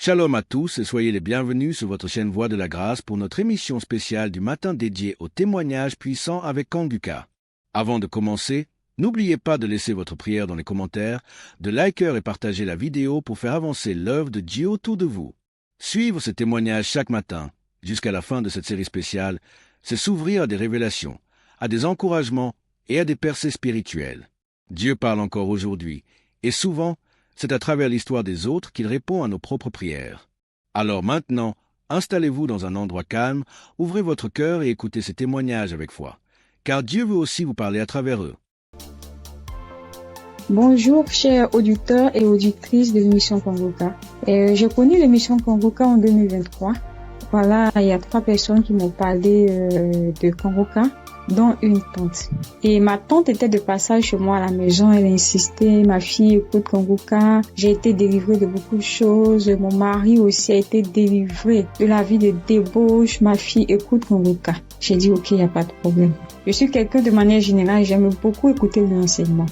Shalom à tous et soyez les bienvenus sur votre chaîne Voix de la Grâce pour notre émission spéciale du matin dédiée aux témoignages puissants avec Kanguka. Avant de commencer, n'oubliez pas de laisser votre prière dans les commentaires, de liker et partager la vidéo pour faire avancer l'œuvre de Dieu autour de vous. Suivre ces témoignages chaque matin, jusqu'à la fin de cette série spéciale, c'est s'ouvrir à des révélations, à des encouragements et à des percées spirituelles. Dieu parle encore aujourd'hui, et souvent, c'est à travers l'histoire des autres qu'il répond à nos propres prières. Alors maintenant, installez-vous dans un endroit calme, ouvrez votre cœur et écoutez ces témoignages avec foi, car Dieu veut aussi vous parler à travers eux. Bonjour chers auditeurs et auditrices de l'émission Kanguka. J'ai connu l'émission Kanguka en 2023. Voilà, il y a 3 personnes qui m'ont parlé de Kanguka, dont une tante. Et ma tante était de passage chez moi à la maison, elle insistait, ma fille écoute Kanguka, j'ai été délivrée de beaucoup de choses, mon mari aussi a été délivré de la vie de débauche, ma fille écoute Kanguka. J'ai dit ok, il n'y a pas de problème. Je suis quelqu'un de manière générale, j'aime beaucoup écouter l'enseignement.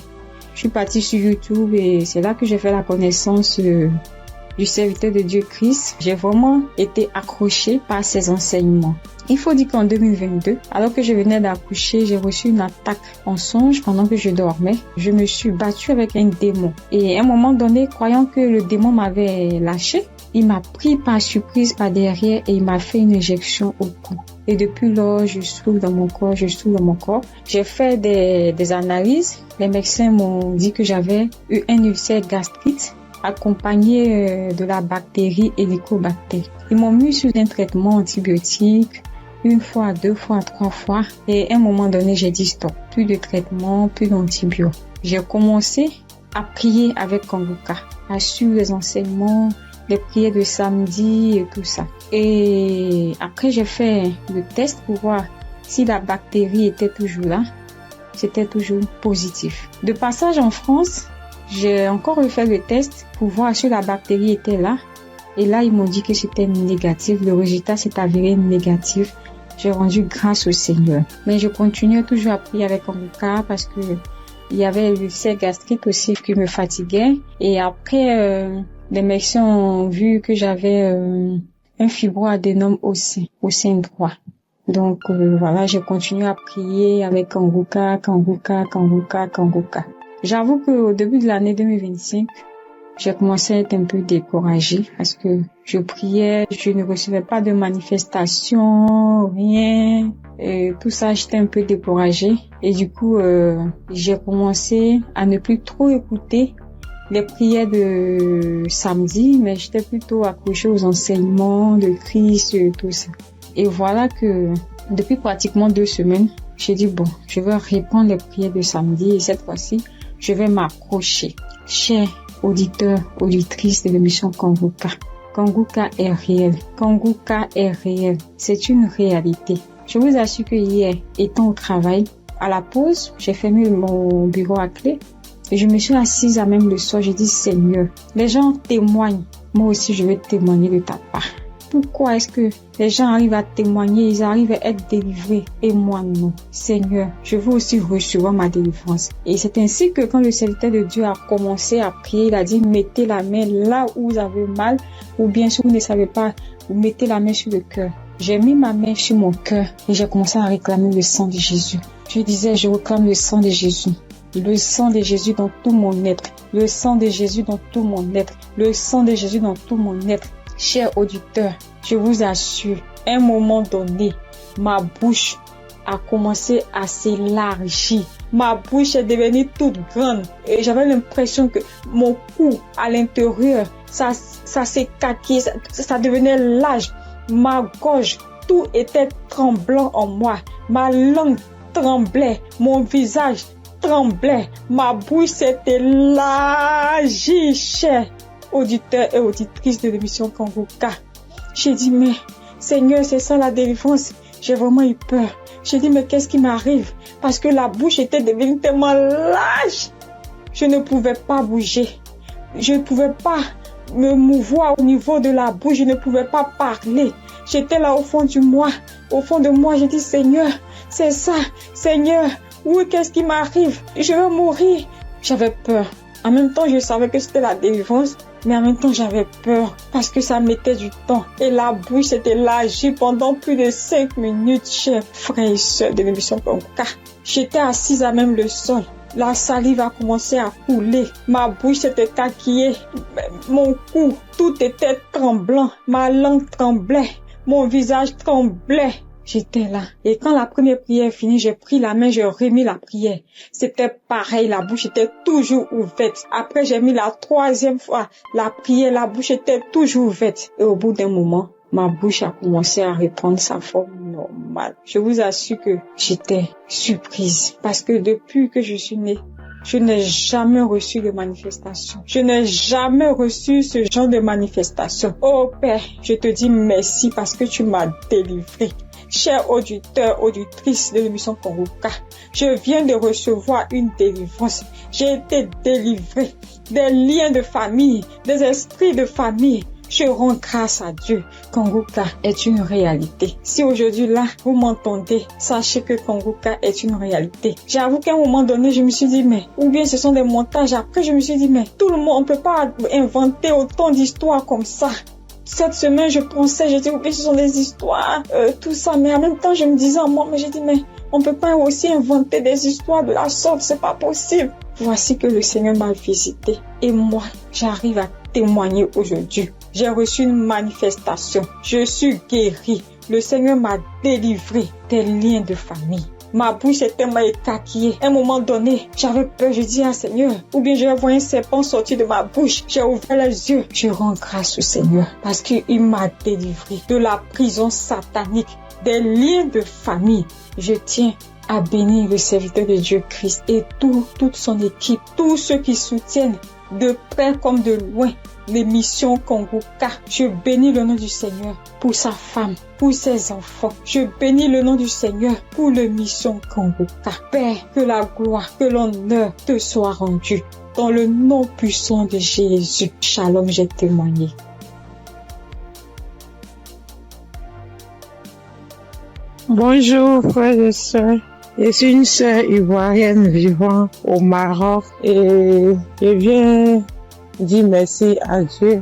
Je suis partie sur YouTube et c'est là que j'ai fait la connaissance du serviteur de Dieu Christ. J'ai vraiment été accrochée par ses enseignements. Il faut dire qu'en 2022, alors que je venais d'accoucher, j'ai reçu une attaque en songe pendant que je dormais. Je me suis battue avec un démon. Et à un moment donné, croyant que le démon m'avait lâché, il m'a pris par surprise par derrière et il m'a fait une injection au cou. Et depuis lors, je souffre dans mon corps, J'ai fait des analyses. Les médecins m'ont dit que j'avais eu un ulcère gastrique accompagné de la bactérie Helicobacter. Ils m'ont mis sur un traitement antibiotique 1 fois, 2 fois, 3 fois. Et à un moment donné, j'ai dit stop. Plus de traitement, plus d'antibiotiques. J'ai commencé à prier avec Kanguka, à suivre les enseignements, les prières de samedi et tout ça. Et après, j'ai fait le test pour voir si la bactérie était toujours là. C'était toujours positif. De passage en France, j'ai encore refait le test pour voir si la bactérie était là. Et là, ils m'ont dit que c'était négatif. Le résultat s'est avéré négatif. J'ai rendu grâce au Seigneur. Mais je continuais toujours à prier avec Kanguka parce que il y avait l'ulcère gastrique aussi qui me fatiguait. Et après, les médecins ont vu que j'avais un fibroadénome au sein droit. Donc voilà, j'ai continué à prier avec Kanguka. J'avoue qu'au début de l'année 2025, j'ai commencé à être un peu découragée parce que je priais, je ne recevais pas de manifestation, rien. Et tout ça, j'étais un peu découragée. Et du coup, j'ai commencé à ne plus trop écouter les prières de samedi, mais j'étais plutôt accrochée aux enseignements de Christ et tout ça. Et voilà que depuis pratiquement 2 semaines, j'ai dit bon, je vais reprendre les prières de samedi et cette fois-ci, je vais m'accrocher. Chers auditeurs, auditrices de l'émission Kanguka, Kanguka est réel. Kanguka est réel. C'est une réalité. Je vous assure que hier, étant au travail, à la pause, j'ai fermé mon bureau à clé et je me suis assise à même le soir. J'ai dit Seigneur, les gens témoignent. Moi aussi, je vais témoigner de ta part. Pourquoi est-ce que les gens arrivent à témoigner, ils arrivent à être délivrés et moi non? Seigneur, je veux aussi recevoir ma délivrance. Et c'est ainsi que quand le serviteur de Dieu a commencé à prier, il a dit mettez la main là où vous avez mal ou bien si vous ne savez pas, vous mettez la main sur le cœur. J'ai mis ma main sur mon cœur et j'ai commencé à réclamer le sang de Jésus. Je disais, je réclame le sang de Jésus. Le sang de Jésus dans tout mon être. Le sang de Jésus dans tout mon être. Le sang de Jésus dans tout mon être. Chers auditeurs, je vous assure, à un moment donné, ma bouche a commencé à s'élargir. Ma bouche est devenue toute grande et j'avais l'impression que mon cou à l'intérieur, ça s'écaquait, ça devenait large. Ma gorge, tout était tremblant en moi. Ma langue tremblait, mon visage tremblait, ma bouche s'est élargie, chers auditeurs et auditrices de l'émission Kanguka. J'ai dit, mais Seigneur, c'est ça la délivrance. J'ai vraiment eu peur. J'ai dit, mais qu'est-ce qui m'arrive? Parce que la bouche était devenue tellement large. Je ne pouvais pas bouger. Je ne pouvais pas me mouvoir au niveau de la bouche. Je ne pouvais pas parler. J'étais là au fond de moi. J'ai dit, Seigneur, c'est ça. Seigneur, oui, qu'est-ce qui m'arrive? Je vais mourir. J'avais peur. En même temps, je savais que c'était la délivrance. Mais en même temps, j'avais peur parce que ça mettait du temps. Et la bouche était élargie pendant plus de 5 minutes, chers frères et sœurs de l'émission Congoka. J'étais assise à même le sol. La salive a commencé à couler. Ma bouche s'était taquillée. Mon cou, tout était tremblant. Ma langue tremblait. Mon visage tremblait. J'étais là. Et quand la première prière est finie, j'ai pris la main, j'ai remis la prière. C'était pareil, la bouche était toujours ouverte. Après, j'ai mis la 3e fois. La prière, la bouche était toujours ouverte. Et au bout d'un moment, ma bouche a commencé à reprendre sa forme normale. Je vous assure que j'étais surprise. Parce que depuis que je suis née, je n'ai jamais reçu de manifestation. Je n'ai jamais reçu ce genre de manifestation. Oh Père, je te dis merci parce que tu m'as délivré. Chers auditeurs, auditrices de l'émission Congoka, je viens de recevoir une délivrance. J'ai été délivrée des liens de famille, des esprits de famille. Je rends grâce à Dieu. Congoka est une réalité. Si aujourd'hui là, vous m'entendez, sachez que Congoka est une réalité. J'avoue qu'à un moment donné, je me suis dit, mais, ou bien ce sont des montages. Après, je me suis dit, mais, tout le monde, on peut pas inventer autant d'histoires comme ça. Cette semaine, je pensais, j'ai dit, ok, ce sont des histoires, tout ça. Mais en même temps, je me disais en moi, mais j'ai dit, mais on peut pas aussi inventer des histoires de la sorte, c'est pas possible. Voici que le Seigneur m'a visité. Et moi, j'arrive à témoigner aujourd'hui. J'ai reçu une manifestation. Je suis guérie. Le Seigneur m'a délivré des liens de famille. Ma bouche était tellement écarquillée. À un moment donné, j'avais peur. Je dis, Seigneur, ou bien je vais voir un serpent sortir de ma bouche. J'ai ouvert les yeux. Je rends grâce au Seigneur parce qu'il m'a délivré de la prison satanique, des liens de famille. Je tiens à bénir le serviteur de Dieu Christ et toute son équipe, tous ceux qui soutiennent de près comme de loin l'émission Congoka. Je bénis le nom du Seigneur pour sa femme, pour ses enfants. Je bénis le nom du Seigneur pour l'émission Congoka. Père, que la gloire, que l'honneur te soit rendu. Dans le nom puissant de Jésus. Shalom, j'ai témoigné. Bonjour frères et sœurs. Je suis une sœur ivoirienne vivant au Maroc et je viens dire merci à Dieu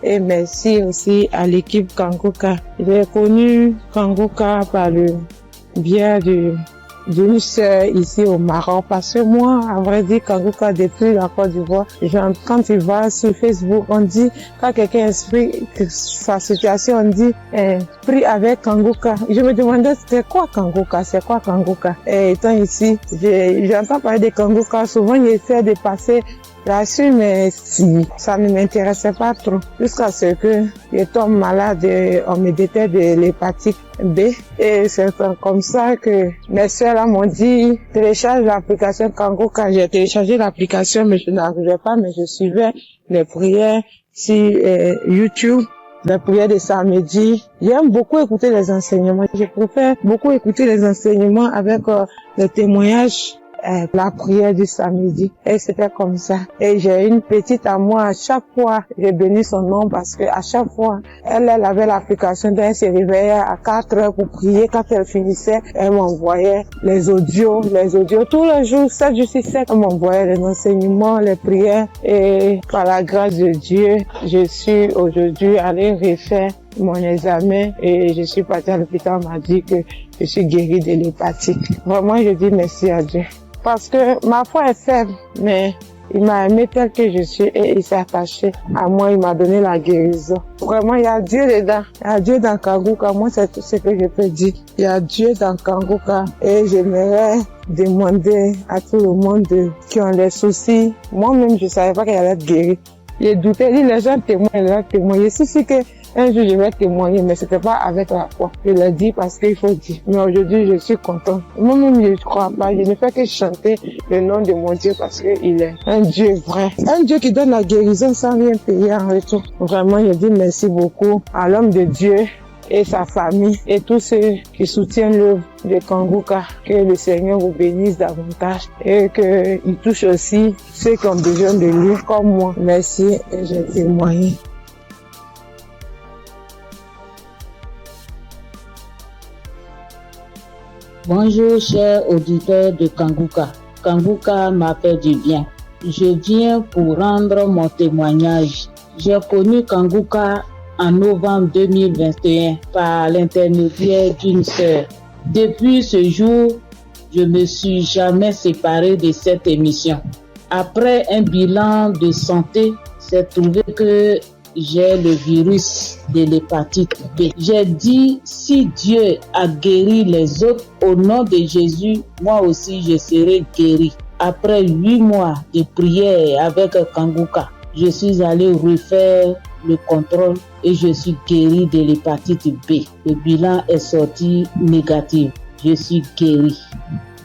et merci aussi à l'équipe Congoka. J'ai connu Congoka par le biais d'une sœur ici au Maroc parce que moi, à vrai dire, Congoka depuis la Côte d'Ivoire, quand tu vas sur Facebook, on dit, quand quelqu'un explique sa situation, on dit, prie avec Congoka. Je me demandais, c'est quoi Congoka? Et étant ici, j'entends parler de Congoka, souvent j'essaie de passer là-dessus, mais si, ça ne m'intéressait pas trop. Jusqu'à ce que je tombe malade, on me détecte de l'hépatite B. Et c'est comme ça que mes soeurs là m'ont dit, télécharge l'application Congoka. J'ai téléchargé l'application, mais je n'arrivais pas, mais je suivais les prières sur YouTube. Les prières de samedi. J'aime beaucoup écouter les enseignements. Je préfère beaucoup écouter les enseignements avec les témoignages. La prière du samedi. Et c'était comme ça. Et j'ai une petite à moi, à chaque fois, j'ai béni son nom parce que à chaque fois, elle avait l'application, elle se réveillait à 4 heures pour prier. Quand elle finissait, elle m'envoyait les audios, tous les jours, 7 jours sur 7, elle m'envoyait les enseignements, les prières. Et par la grâce de Dieu, je suis aujourd'hui allée refaire mon examen et je suis partie à l'hôpital, on m'a dit que je suis guérie de l'hépatite. Vraiment, je dis merci à Dieu. Parce que ma foi est faible, mais il m'a aimé tel que je suis et il s'est attaché à moi, il m'a donné la guérison. Vraiment, il y a Dieu dedans. Il y a Dieu dans Congoka. Moi, c'est tout ce que je peux dire. Il y a Dieu dans Congoka et j'aimerais demander à tout le monde qui ont des soucis. Moi-même, je savais pas qu'elle allait être guérie. J'ai douté, les gens témoignent. Je suis que un jour je vais témoigner, mais c'était pas avec la foi. Je l'ai dit parce qu'il faut dire. Mais aujourd'hui, je suis content. Moi-même, je ne crois pas. Je ne fais que chanter le nom de mon Dieu parce qu'il est un Dieu vrai. Un Dieu qui donne la guérison sans rien payer en retour. Vraiment, je dis merci beaucoup à l'homme de Dieu et sa famille et tous ceux qui soutiennent l'œuvre de Congoka. Que le Seigneur vous bénisse davantage et qu'il touche aussi ceux qui ont besoin de lui comme moi. Merci et j'ai témoigné. Bonjour chers auditeurs de Congoka. Congoka m'a fait du bien. Je viens pour rendre mon témoignage. J'ai connu Kanguka en novembre 2021 par l'intermédiaire d'une sœur. Depuis ce jour, je ne me suis jamais séparé de cette émission. Après un bilan de santé, c'est trouvé que j'ai le virus de l'hépatite B. J'ai dit, si Dieu a guéri les autres, au nom de Jésus, moi aussi je serai guéri. Après 8 mois de prière avec Kanguka, je suis allé refaire le contrôle et je suis guéri de l'hépatite B. Le bilan est sorti négatif. Je suis guéri.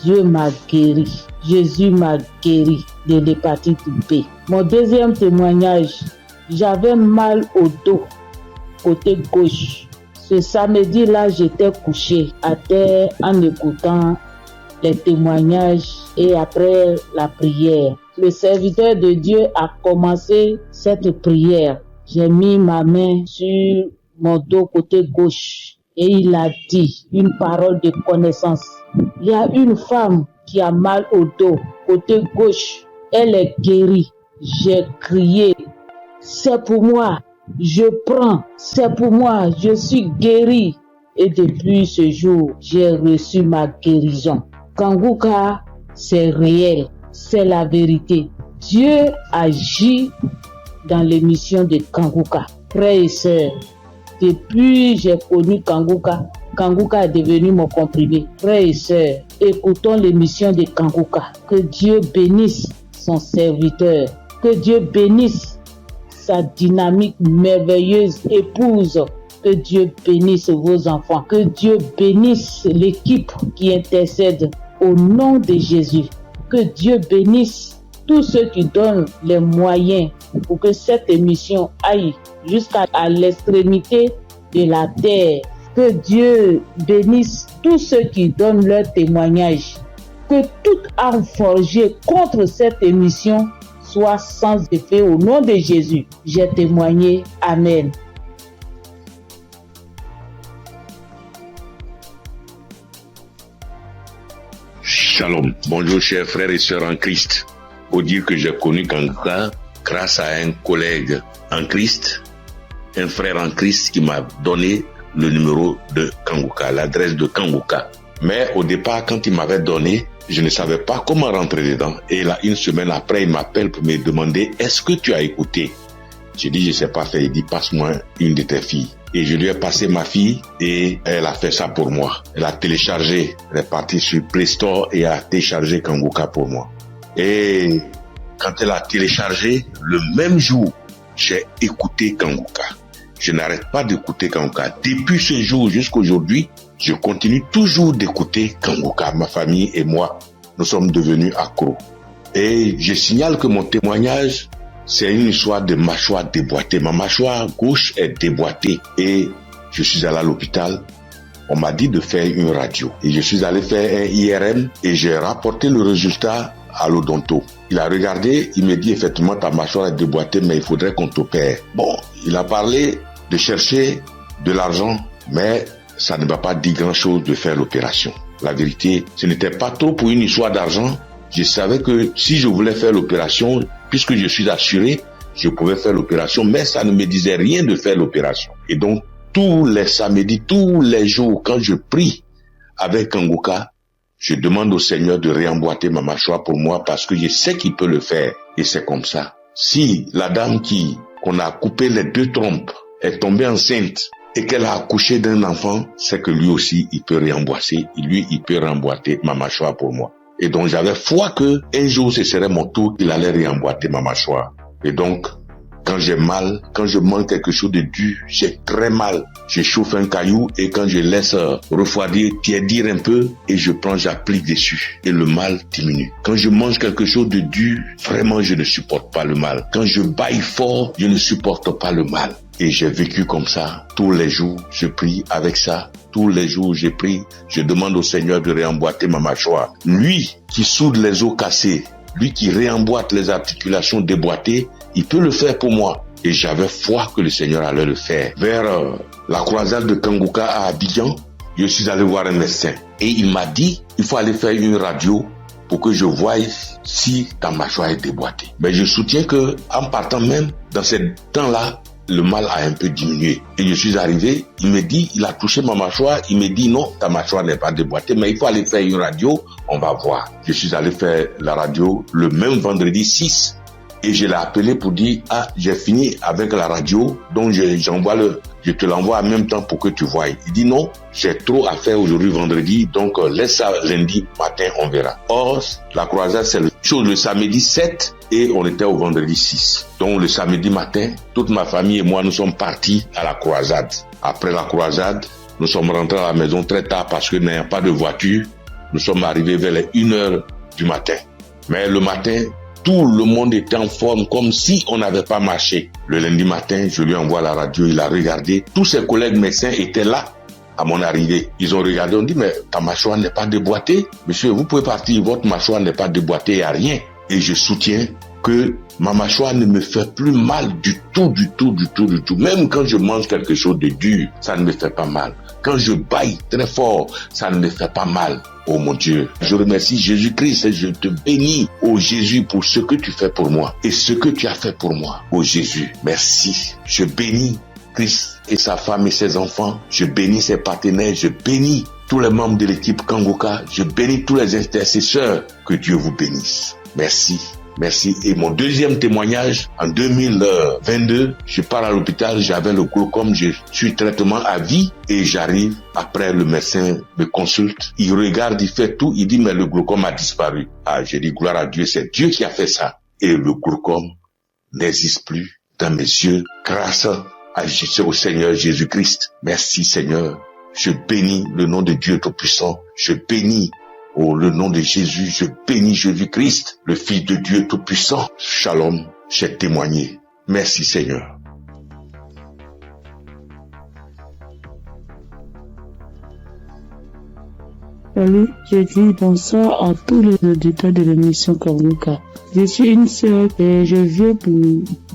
Dieu m'a guéri. Jésus m'a guéri de l'hépatite B. Mon deuxième témoignage, j'avais mal au dos, côté gauche. Ce samedi-là, j'étais couché à terre en écoutant les témoignages et après la prière. Le serviteur de Dieu a commencé cette prière. J'ai mis ma main sur mon dos côté gauche et il a dit une parole de connaissance. Il y a une femme qui a mal au dos côté gauche. Elle est guérie. J'ai crié. C'est pour moi. Je prends. C'est pour moi. Je suis guéri. Et depuis ce jour, j'ai reçu ma guérison. Kanguka, c'est réel. C'est la vérité. Dieu agit dans l'émission de Kanguka. Frères et sœurs, depuis j'ai connu Kanguka, Kanguka est devenu mon comprimé. Frères et sœurs, écoutons l'émission de Kanguka. Que Dieu bénisse son serviteur. Que Dieu bénisse sa dynamique merveilleuse épouse. Que Dieu bénisse vos enfants. Que Dieu bénisse l'équipe qui intercède au nom de Jésus. Que Dieu bénisse tous ceux qui donnent les moyens pour que cette émission aille jusqu'à l'extrémité de la terre. Que Dieu bénisse tous ceux qui donnent leur témoignage. Que toute arme forgée contre cette émission soit sans effet au nom de Jésus. J'ai témoigné. Amen. Shalom. Bonjour chers frères et sœurs en Christ. Pour dire que j'ai connu Kanguka grâce à un collègue en Christ, un frère en Christ qui m'a donné le numéro de Kanguka, l'adresse de Kanguka. Mais au départ, quand il m'avait donné, je ne savais pas comment rentrer dedans. Et là, une semaine après, il m'appelle pour me demander « Est-ce que tu as écouté ?» J'ai dit « Je ne sais pas faire ». Il dit « Passe-moi une de tes filles ». Et je lui ai passé ma fille et elle a fait ça pour moi. Elle a téléchargé, elle est partie sur Play Store et a téléchargé Kanguka pour moi. Et quand elle a téléchargé, le même jour, j'ai écouté Kanguka. Je n'arrête pas d'écouter Kanguka. Depuis ce jour jusqu'à aujourd'hui, je continue toujours d'écouter Kanguka. Ma famille et moi, nous sommes devenus accros. Et je signale que mon témoignage, c'est une histoire de mâchoire déboîtée. Ma mâchoire gauche est déboîtée et je suis allé à l'hôpital. On m'a dit de faire une radio. Et je suis allé faire un IRM et j'ai rapporté le résultat à l'odonto. Il a regardé, il me dit effectivement ta mâchoire est déboîtée mais il faudrait qu'on t'opère. Bon, il a parlé de chercher de l'argent mais ça ne m'a pas dit grand chose de faire l'opération. La vérité, ce n'était pas trop pour une histoire d'argent. Je savais que si je voulais faire l'opération, puisque je suis assuré, je pouvais faire l'opération, mais ça ne me disait rien de faire l'opération. Et donc, tous les samedis, tous les jours, quand je prie avec Kanguka, je demande au Seigneur de réemboîter ma mâchoire pour moi parce que je sais qu'il peut le faire. Et c'est comme ça. Si la dame qu'on a coupé les 2 trompes est tombée enceinte et qu'elle a accouché d'un enfant, c'est que lui aussi, il peut réemboîter. Lui, il peut réemboîter ma mâchoire pour moi. Et donc, j'avais foi que un jour, ce serait mon tour, il allait réemboîter ma mâchoire. Et donc, quand j'ai mal, quand je mange quelque chose de dur, j'ai très mal. Je chauffe un caillou et quand je laisse refroidir, tiédir un peu et j'applique dessus. Et le mal diminue. Quand je mange quelque chose de dur, vraiment, je ne supporte pas le mal. Quand je baille fort, je ne supporte pas le mal. Et j'ai vécu comme ça. Tous les jours, je prie avec ça. Tous les jours, je prie. Je demande au Seigneur de réemboîter ma mâchoire. Lui qui soude les os cassés, lui qui réemboîte les articulations déboîtées, il peut le faire pour moi. Et j'avais foi que le Seigneur allait le faire. Vers la croisade de Kanguka à Abidjan, je suis allé voir un médecin. Et il m'a dit, il faut aller faire une radio pour que je voie si ta mâchoire est déboîtée. Mais je soutiens que, en partant même, dans ce temps-là, le mal a un peu diminué. Et je suis arrivé, il a touché ma mâchoire, il me dit non, ta mâchoire n'est pas déboîtée, mais il faut aller faire une radio, on va voir. Je suis allé faire la radio le même vendredi 6 et je l'ai appelé pour dire, j'ai fini avec la radio, donc je te l'envoie en même temps pour que tu voies. Il dit non, j'ai trop à faire aujourd'hui vendredi, donc laisse ça lundi matin, on verra. Or, la croisade, c'est le samedi 7 et on était au vendredi 6. Donc le samedi matin, toute ma famille et moi, nous sommes partis à la croisade. Après la croisade, nous sommes rentrés à la maison très tard parce que n'ayant pas de voiture, nous sommes arrivés vers les 1h du matin. Mais le matin, tout le monde était en forme comme si on n'avait pas marché. Le lundi matin, je lui envoie la radio, il a regardé. Tous ses collègues médecins étaient là à mon arrivée. Ils ont regardé, on dit, mais ta mâchoire n'est pas déboîtée. Monsieur, vous pouvez partir, votre mâchoire n'est pas déboîtée, il n'y a rien. Et je soutiens que ma mâchoire ne me fait plus mal du tout. Même quand je mange quelque chose de dur, ça ne me fait pas mal. Quand je baille très fort, ça ne me fait pas mal. Oh mon Dieu, je remercie Jésus-Christ et je te bénis, oh Jésus, pour ce que tu fais pour moi et ce que tu as fait pour moi. Oh Jésus, merci. Je bénis Christ et sa femme et ses enfants. Je bénis ses partenaires. Je bénis tous les membres de l'équipe Kangoka. Je bénis tous les intercesseurs. Que Dieu vous bénisse. Merci. Merci. Et mon deuxième témoignage, en 2022, je pars à l'hôpital, j'avais le glaucome, je suis traitement à vie et j'arrive, après le médecin me consulte, il regarde, il fait tout, il dit mais le glaucome a disparu. J'ai dit gloire à Dieu, c'est Dieu qui a fait ça. Et le glaucome n'existe plus dans mes yeux grâce au Seigneur Jésus-Christ. Merci Seigneur. Je bénis le nom de Dieu Tout-Puissant. Je bénis le nom de Jésus, je bénis Jésus-Christ, le Fils de Dieu Tout-Puissant. Shalom, j'ai témoigné. Merci Seigneur. Salut, je dis bonsoir à tous les auditeurs de l'émission Kangoka. Je suis une sœur et je viens pour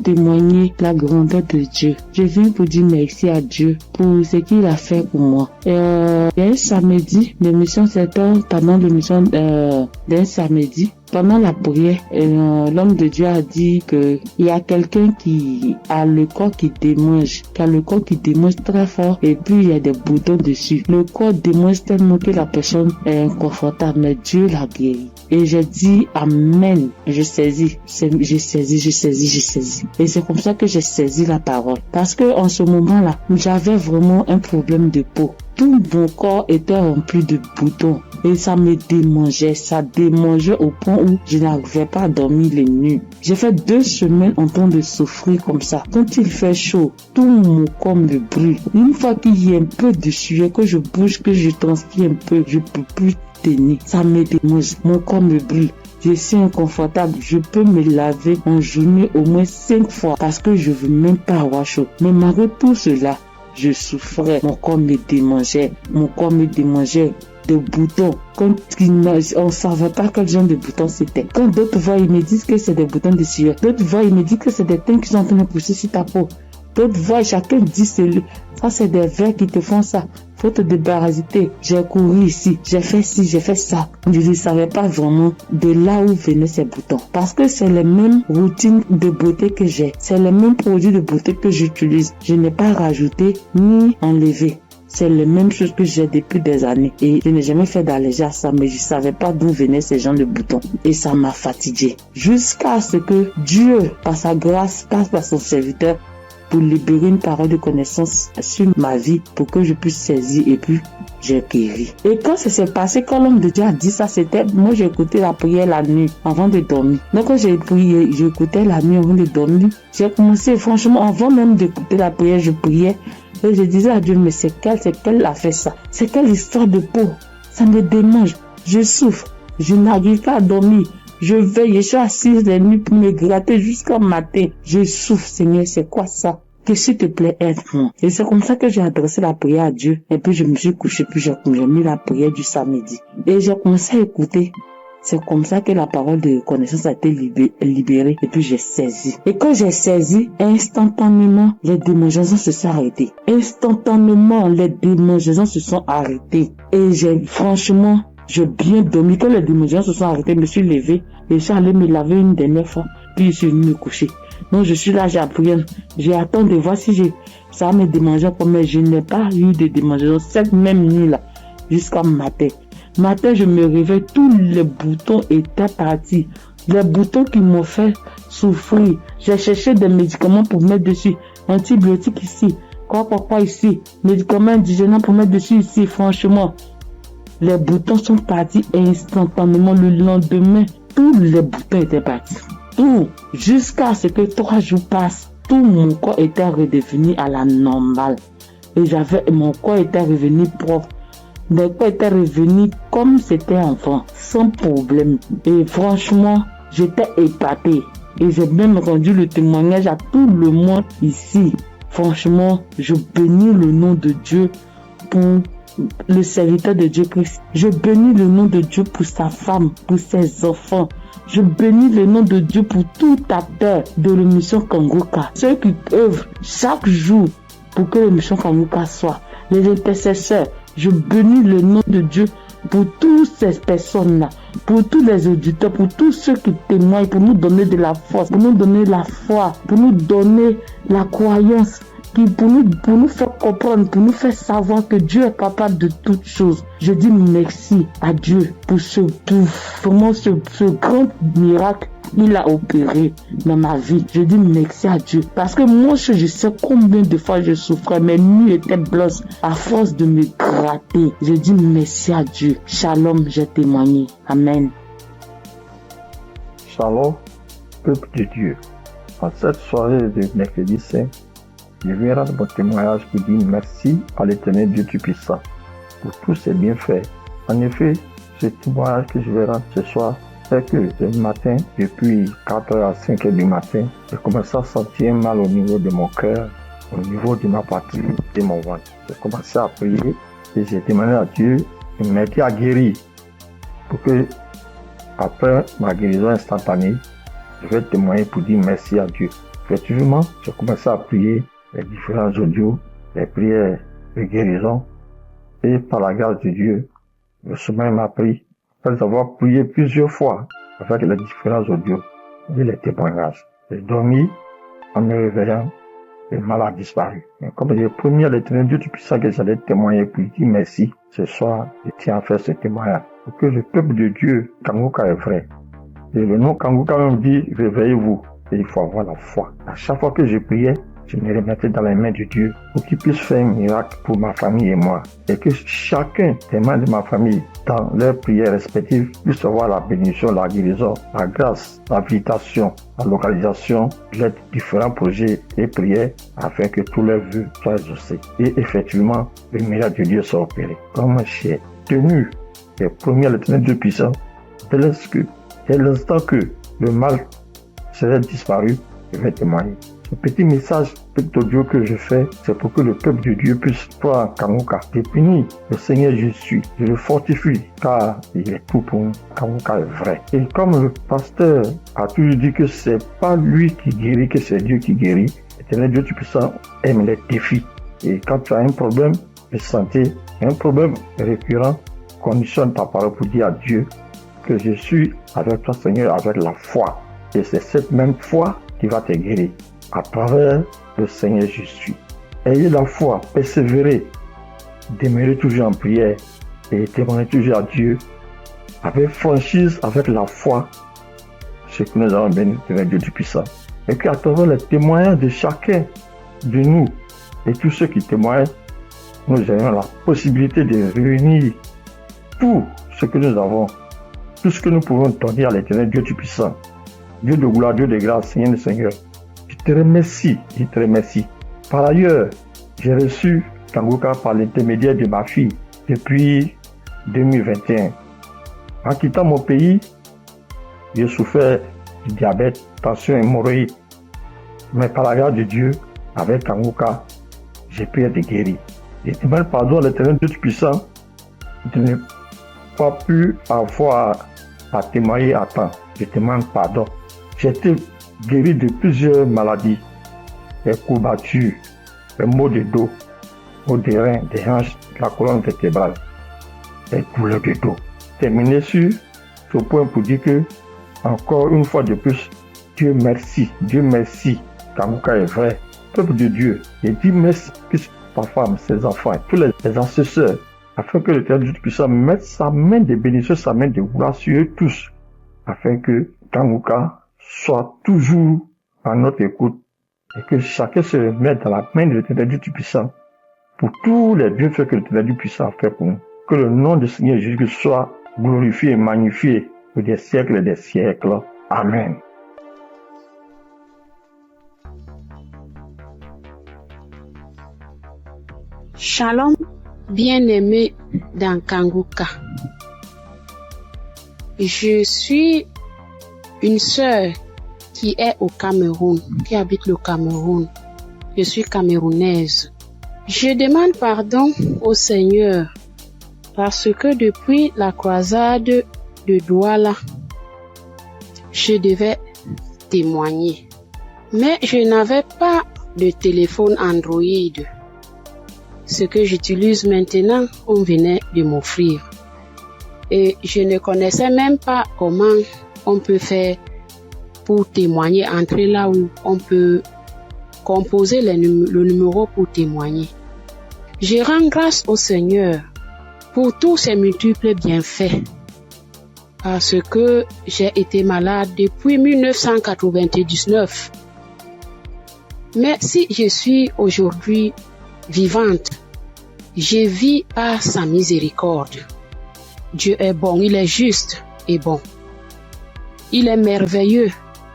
témoigner la grandeur de Dieu. Je viens pour dire merci à Dieu pour ce qu'il a fait pour moi. Un samedi, l'émission s'étend pendant l'émission d'un samedi. Pendant la prière, l'homme de Dieu a dit que il y a quelqu'un qui a le corps qui démange, très fort et puis il y a des boutons dessus. Le corps démange tellement que la personne est inconfortable, mais Dieu l'a guéri. Et j'ai dit amen. Je saisis. Et c'est comme ça que j'ai saisi la parole. Parce que en ce moment-là, j'avais vraiment un problème de peau. Tout mon corps était rempli de boutons et ça me démangeait. Ça démangeait au point où je n'arrivais pas à dormir les nuits. J'ai fait 2 semaines en train de souffrir comme ça. Quand il fait chaud, tout mon corps me brûle. Une fois qu'il y a un peu de sueur, que je bouge, que je transpire un peu, je peux plus tenir. Ça me démange. Mon corps me brûle. Je suis inconfortable. Je peux me laver en journée au moins 5 fois parce que je veux même pas avoir chaud. Mais malgré tout cela, je souffrais, mon corps me démangeait de boutons. Quand on ne savait pas quel genre de boutons c'était. Quand d'autres voient, ils me disent que c'est des boutons de sueur. D'autres voient, ils me disent que c'est des teintes qui sont en train de pousser sur ta peau. D'autres voient, chacun dit ça c'est des vers qui te font ça. Faut te débarrasser. J'ai couru ici, j'ai fait ci, j'ai fait ça. Je ne savais pas vraiment de là où venaient ces boutons. Parce que c'est les mêmes routines de beauté que j'ai. C'est les mêmes produits de beauté que j'utilise. Je n'ai pas rajouté ni enlevé. C'est les mêmes choses que j'ai depuis des années. Et je n'ai jamais fait d'allergie à ça, mais je savais pas d'où venaient ces gens de boutons. Et ça m'a fatigué. Jusqu'à ce que Dieu, par sa grâce, passe par son serviteur pour libérer une parole de connaissance sur ma vie pour que je puisse saisir et puis j'ai guéri. Et quand ça s'est passé, quand l'homme de Dieu a dit ça, c'était, moi j'ai écouté la prière la nuit avant de dormir. Donc quand j'ai prié, j'écoutais la nuit avant de dormir. J'ai commencé, franchement, avant même d'écouter la prière, je priais. Et je disais à Dieu, mais c'est quelle a fait ça? C'est quelle histoire de peau? Ça me démange. Je souffre. Je n'arrive pas à dormir. Je veille, je suis assise les nuits pour me gratter jusqu'au matin. Je souffre, Seigneur, c'est quoi ça? Que s'il te plaît, aide-moi. Et c'est comme ça que j'ai adressé la prière à Dieu. Et puis je me suis couché, puis j'ai mis la prière du samedi. Et j'ai commencé à écouter. C'est comme ça que la parole de connaissance a été libérée. Et puis j'ai saisi. Et quand j'ai saisi, instantanément, les démangeaisons se sont arrêtées. Instantanément, les démangeaisons se sont arrêtées. Et franchement, J'ai bien dormi. Quand les démangeaisons se sont arrêtées, je me suis levé et je suis allé me laver une dernière fois. Puis je suis venu me coucher. Donc je suis là, j'ai appris. J'ai attendu de voir si ça me démangeait pas, mais je n'ai pas eu de démangeaison cette même nuit-là jusqu'à matin. Matin, je me réveille, tous les boutons étaient partis. Les boutons qui m'ont fait souffrir. J'ai cherché des médicaments pour mettre dessus. Antibiotiques ici. Quoi ici. Médicaments indigènes pour mettre dessus ici. Franchement, les boutons sont partis instantanément. Le lendemain, tous les boutons étaient partis. Tout. Jusqu'à ce que 3 jours passent, tout mon corps était redevenu à la normale. Et mon corps était revenu propre. Mon corps était revenu comme c'était enfant, sans problème. Et franchement, j'étais épatée. Et j'ai même rendu le témoignage à tout le monde ici. Franchement, je bénis le nom de Dieu pour le serviteur de Dieu Christ. Je bénis le nom de Dieu pour sa femme, pour ses enfants. Je bénis le nom de Dieu pour tout acteur de l'émission Kangoka. Ceux qui œuvrent chaque jour pour que l'émission Kangoka soit. Les intercesseurs. Je bénis le nom de Dieu pour toutes ces personnes-là, pour tous les auditeurs, pour tous ceux qui témoignent, pour nous donner de la force, pour nous donner la foi, pour nous donner la croyance, pour nous faire comprendre, pour nous faire savoir que Dieu est capable de toutes choses. Je dis merci à Dieu pour ce grand miracle qu'il a opéré dans ma vie. Je dis merci à Dieu. Parce que moi, je sais combien de fois je souffrais. Mes nuits étaient blanches à force de me gratter. Je dis merci à Dieu. Shalom, j'ai témoigné. Amen. Shalom, peuple de Dieu. En cette soirée de mercredi saint, je viens rendre mon témoignage pour dire merci à l'Éternel Dieu Tout-Puissant pour tous ses bienfaits. En effet, ce témoignage que je vais rendre ce soir, c'est que ce matin, depuis 4h à 5h du matin, j'ai commencé à sentir mal au niveau de mon cœur, au niveau de ma patrie, de mon ventre. J'ai commencé à prier et j'ai demandé à Dieu de m'aider à guérir pour que, après ma guérison instantanée, je vais témoigner pour dire merci à Dieu. Effectivement, j'ai commencé à prier les différents audios, les prières de guérison, et par la grâce de Dieu, le sommeil m'a pris. Après avoir prié plusieurs fois avec les différents audios et les témoignages, j'ai dormi en me réveillant, le mal a disparu. Mais comme j'ai promis à l'Éternel Dieu Tout-Puissant que j'allais témoigner pour lui dire merci, ce soir, je tiens à faire ce témoignage pour que le peuple de Dieu, Kangoka est vrai. Et le nom Kangoka même dit, réveillez-vous. Et il faut avoir la foi. À chaque fois que je priais, je me remettais dans les mains de Dieu pour qu'il puisse faire un miracle pour ma famille et moi. Et que chacun des membres de ma famille, dans leurs prières respectives, puisse avoir la bénédiction, la guérison, la grâce, l'habilitation, la localisation, les différents projets et prières afin que tous leurs vœux soient exaucés. Et effectivement, le miracle de Dieu soit opéré. Comme j'ai tenu les premiers à l'Éternel Dieu puissant, dès l'instant que le mal serait disparu, je vais témoigner. Ce petit message, petit audio que je fais, c'est pour que le peuple de Dieu puisse croire en Kangoka. Je bénis le Seigneur Jésus, je le fortifie, car il est tout pour nous. Kangoka est vrai. Et comme le pasteur a toujours dit que c'est pas lui qui guérit, que c'est Dieu qui guérit, l'Éternel Dieu Tout-Puissant aime les défis. Et quand tu as un problème de santé, un problème récurrent, conditionne ta parole pour dire à Dieu que je suis avec toi, Seigneur, avec la foi. Et c'est cette même foi qui va te guérir à travers le Seigneur Jésus. Ayez la foi, persévérez, demeurez toujours en prière et témoignez toujours à Dieu avec franchise, avec la foi, ce que nous avons béni de Dieu Tout-Puissant. Et qu'à travers les témoignages de chacun de nous et tous ceux qui témoignent, nous ayons la possibilité de réunir tout ce que nous avons, tout ce que nous pouvons donner à l'Éternel Dieu Tout-Puissant. Dieu de gloire, Dieu de grâce, Seigneur le Seigneur. Je te remercie. Par ailleurs, j'ai reçu Kangoka par l'intermédiaire de ma fille depuis 2021. En quittant mon pays, j'ai souffert du diabète, tension et hémorroïde. Mais par la grâce de Dieu, avec Kangoka, j'ai pu être guéri. Je demande pardon à l'Éternel Dieu Tout-Puissant de ne pas pu avoir à témoigner à temps. Je demande pardon. J'ai été guéri de plusieurs maladies, des courbatures, des maux de dos, maux des reins, des hanches, de la colonne vertébrale, des douleurs de dos. terminer sur ce point pour dire que, encore une fois de plus, Dieu merci, Kanguka est vrai. Peuple de Dieu, et dis merci que sa femme, ses enfants, tous les ancêtres, afin que l'Éternel Dieu puissant mette sa main de bénédiction, sa main de gloire sur eux tous, afin que Kanguka soit toujours à notre écoute et que chacun se mette dans la main de l'Éternel Dieu puissant pour tous les bienfaits que l'Éternel Dieu puissant a fait pour nous. Que le nom du Seigneur Jésus soit glorifié et magnifié pour des siècles et des siècles. Amen. Shalom, bien-aimé dans Kanguka. Je suis une sœur qui est au Cameroun, qui habite le Cameroun. Je suis camerounaise. Je demande pardon au Seigneur parce que depuis la croisade de Douala, je devais témoigner. Mais je n'avais pas de téléphone Android. Ce que j'utilise maintenant, on venait de m'offrir. Et je ne connaissais même pas comment on peut faire pour témoigner, entrer là où on peut composer le numéro pour témoigner. Je rends grâce au Seigneur pour tous ses multiples bienfaits. Parce que j'ai été malade depuis 1999. Mais si je suis aujourd'hui vivante, je vis par sa miséricorde. Dieu est bon, il est juste et bon. Il est merveilleux,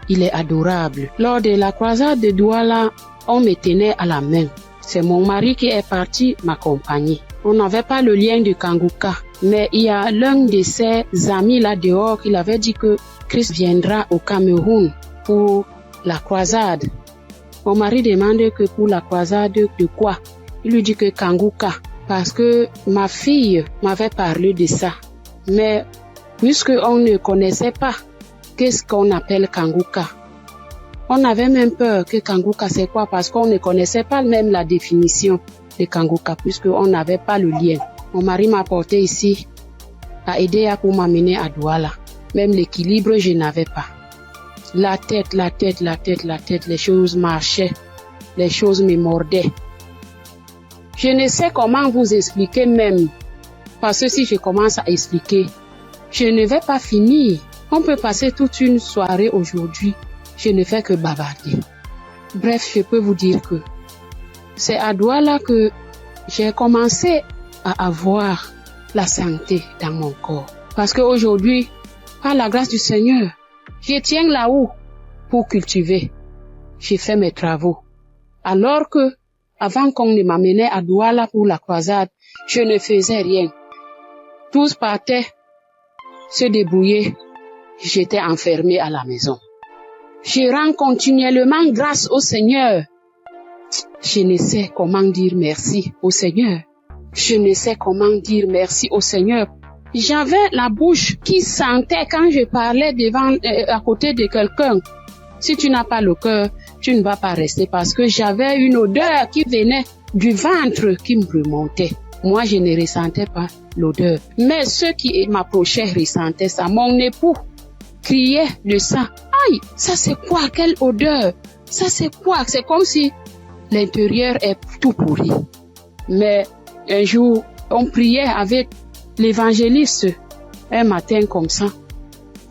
il est adorable. Lors de la croisade de Douala, on me tenait à la main. C'est mon mari qui est parti m'accompagner. On n'avait pas le lien de Kanguka, mais il y a l'un de ses amis là dehors qui avait dit que Christ viendra au Cameroun pour la croisade. Mon mari demande que pour la croisade de quoi? Il lui dit que Kanguka, parce que ma fille m'avait parlé de ça. Mais puisque on ne connaissait pas qu'est-ce qu'on appelle Kanguka, on avait même peur que Kanguka c'est quoi, parce qu'on ne connaissait pas même la définition de Kanguka, puisqu'on n'avait pas le lien. Mon mari m'a porté ici, a aidé pour m'amener à Douala. Même l'équilibre, je n'avais pas. La tête, les choses marchaient, les choses me mordaient. Je ne sais comment vous expliquer même, parce que si je commence à expliquer, je ne vais pas finir. On peut passer toute une soirée aujourd'hui, je ne fais que bavarder. Bref, je peux vous dire que c'est à Douala que j'ai commencé à avoir la santé dans mon corps. Parce qu'aujourd'hui, par la grâce du Seigneur, je tiens là-haut pour cultiver. J'ai fait mes travaux. Alors que, avant qu'on ne m'amenait à Douala pour la croisade, je ne faisais rien. Tous partaient se débrouiller. J'étais enfermée à la maison. Je rends continuellement grâce au Seigneur. Je ne sais comment dire merci au Seigneur. Je ne sais comment dire merci au Seigneur. J'avais la bouche qui sentait quand je parlais à côté de quelqu'un. Si tu n'as pas le cœur, tu ne vas pas rester, parce que j'avais une odeur qui venait du ventre qui me remontait. Moi, je ne ressentais pas l'odeur. Mais ceux qui m'approchaient ressentaient ça. Mon époux criait de ça. Aïe, ça c'est quoi? Quelle odeur? Ça c'est quoi? C'est comme si l'intérieur est tout pourri. Mais un jour, on priait avec l'évangéliste. Un matin comme ça,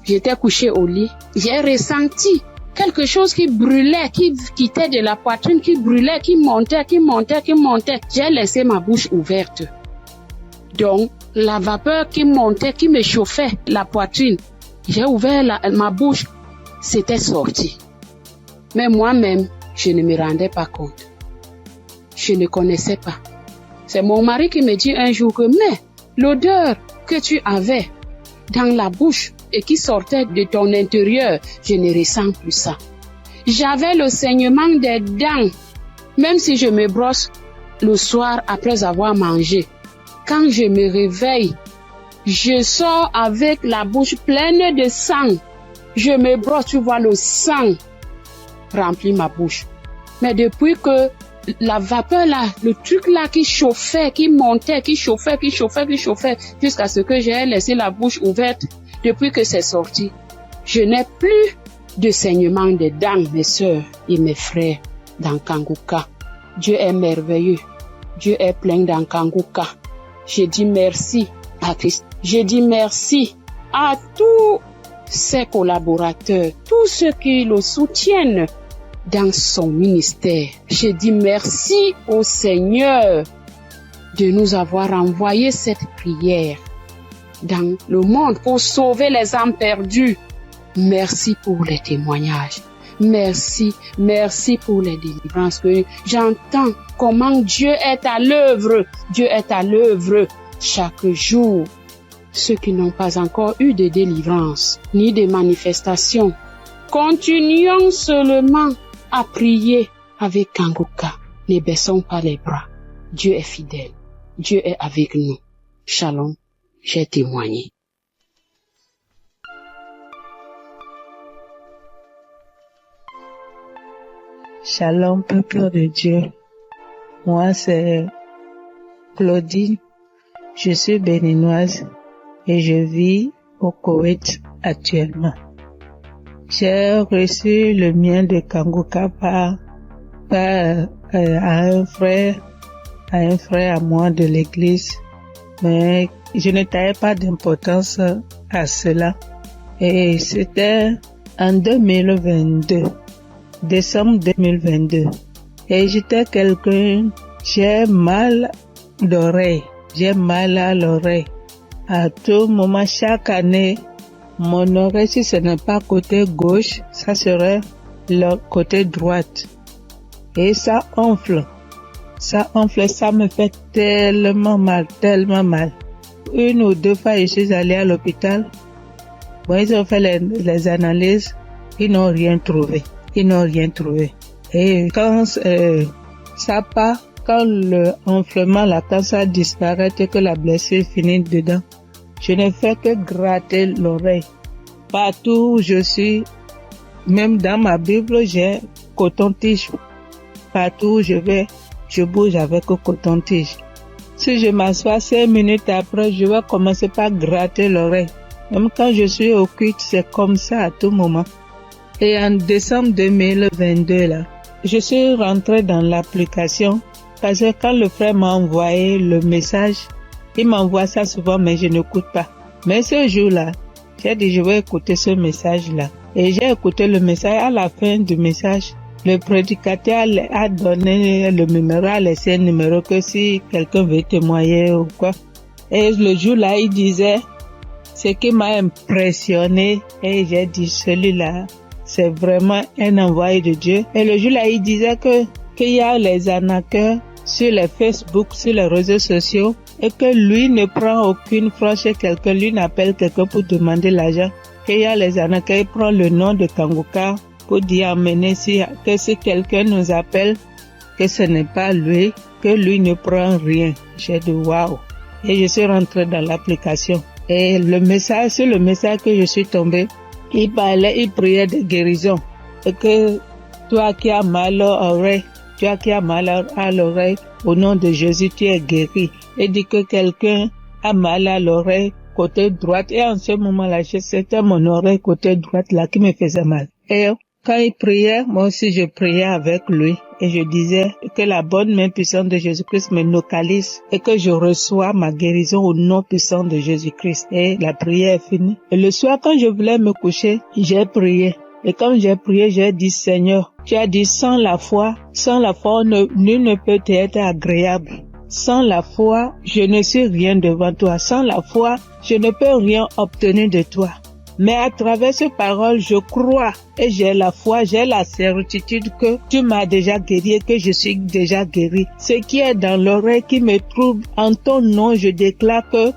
j'étais couchée au lit. J'ai ressenti quelque chose qui brûlait, qui quittait de la poitrine, qui brûlait, qui montait. J'ai laissé ma bouche ouverte. Donc, la vapeur qui montait, qui me chauffait la poitrine, j'ai ouvert ma bouche, c'était sorti. Mais moi-même, je ne me rendais pas compte. Je ne connaissais pas. C'est mon mari qui me dit un jour que, mais l'odeur que tu avais dans la bouche et qui sortait de ton intérieur, je ne ressens plus ça. J'avais le saignement des dents, même si je me brosse le soir après avoir mangé. Quand je me réveille, je sors avec la bouche pleine de sang. Je me brosse, tu vois, le sang remplit ma bouche. Mais depuis que la vapeur là, le truc là qui chauffait, qui montait, qui chauffait, jusqu'à ce que j'ai laissé la bouche ouverte. Depuis que c'est sorti, je n'ai plus de saignement des dents, mes sœurs et mes frères dans Kanguka. Dieu est merveilleux. Dieu est plein dans Kanguka. Je dis merci à Christ. Je dis merci à tous ses collaborateurs, tous ceux qui le soutiennent dans son ministère. Je dis merci au Seigneur de nous avoir envoyé cette prière dans le monde pour sauver les âmes perdues. Merci pour les témoignages. Merci pour les délivrances que j'entends comment Dieu est à l'œuvre. Dieu est à l'œuvre chaque jour. Ceux qui n'ont pas encore eu de délivrance ni de manifestation, continuons seulement à prier avec Kanguka. Ne baissons pas les bras. Dieu est fidèle. Dieu est avec nous. Shalom, j'ai témoigné. Shalom, peuple de Dieu. Moi, c'est Claudine. Je suis béninoise et je vis au Koweït actuellement. J'ai reçu le mien de Kanguka par un frère à moi de l'église, mais je ne taillais pas d'importance à cela. Et c'était en 2022. Décembre 2022. Et j'étais quelqu'un, j'ai mal d'oreille. J'ai mal à l'oreille. À tout moment, chaque année, mon oreille, si ce n'est pas côté gauche, ça serait le côté droite. Et ça enfle. Ça me fait tellement mal. Une ou deux fois, je suis allée à l'hôpital. Bon, ils ont fait les analyses. Ils n'ont rien trouvé. Et quand ça part, quand le enflement, quand ça disparaît et que la blessure finit dedans, je ne fais que gratter l'oreille. Partout où je suis, même dans ma Bible, j'ai coton-tige. Partout où je vais, je bouge avec le coton-tige. Si je m'assois 5 minutes après, je vais commencer par gratter l'oreille. Même quand je suis au culte, c'est comme ça à tout moment. Et en décembre 2022, là, je suis rentrée dans l'application parce que quand le frère m'a envoyé le message, il m'envoie ça souvent, mais je n'écoute pas. Mais ce jour-là, j'ai dit, je vais écouter ce message-là. Et j'ai écouté le message. À la fin du message, le prédicateur a donné le numéro, a laissé un numéro que si quelqu'un veut témoigner ou quoi. Et le jour-là, il disait, ce qui m'a impressionné, et j'ai dit, celui-là, c'est vraiment un envoyé de Dieu. Et le jour-là, il disait qu'il y a les arnaqueurs sur les Facebook, sur les réseaux sociaux, et que lui ne prend aucune franche chez quelqu'un, lui n'appelle quelqu'un pour demander l'argent. Qu'il y a les arnaqueurs, il prend le nom de Kanguka pour dire amener que si quelqu'un nous appelle, que ce n'est pas lui, que lui ne prend rien. J'ai dit waouh. Et je suis rentrée dans l'application. Et sur le message que je suis tombée, il priait de guérison. Et que toi qui as mal à l'oreille, au nom de Jésus, tu es guéri. Et dit que quelqu'un a mal à l'oreille, côté droite. Et en ce moment-là, c'était mon oreille côté droite là qui me faisait mal. Et quand il priait, moi aussi je priais avec lui. Et je disais que la bonne main puissante de Jésus-Christ me localise et que je reçois ma guérison au nom puissant de Jésus-Christ. Et la prière est finie. Et le soir, quand je voulais me coucher, j'ai prié. Et quand j'ai prié, j'ai dit, Seigneur, tu as dit, sans la foi, nul ne peut être agréable. Sans la foi, je ne suis rien devant toi. Sans la foi, je ne peux rien obtenir de toi. Mais à travers ces paroles, je crois et j'ai la foi, j'ai la certitude que tu m'as déjà guéri et que je suis déjà guéri. Ce qui est dans l'oreille qui me trouble, en ton nom, je déclare que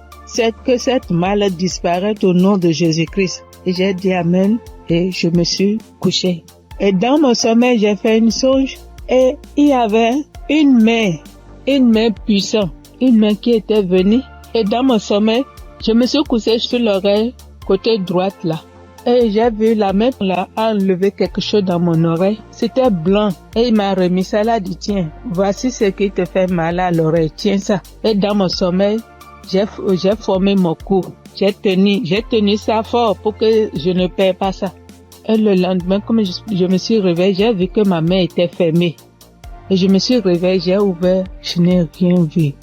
cette maladie disparaît au nom de Jésus-Christ. Et j'ai dit Amen et je me suis couché. Et dans mon sommeil, j'ai fait une songe et il y avait une main puissante, une main qui était venue. Et dans mon sommeil, je me suis couché sur l'oreille côté droite là. Et j'ai vu la main là enlever quelque chose dans mon oreille. C'était blanc. Et il m'a remis ça là, dit tiens, voici ce qui te fait mal à l'oreille, tiens ça. Et dans mon sommeil, j'ai formé mon cou. J'ai tenu ça fort pour que je ne perds pas ça. Et le lendemain, comme je me suis réveillée, j'ai vu que ma main était fermée. Et je me suis réveillée, j'ai ouvert, je n'ai rien vu.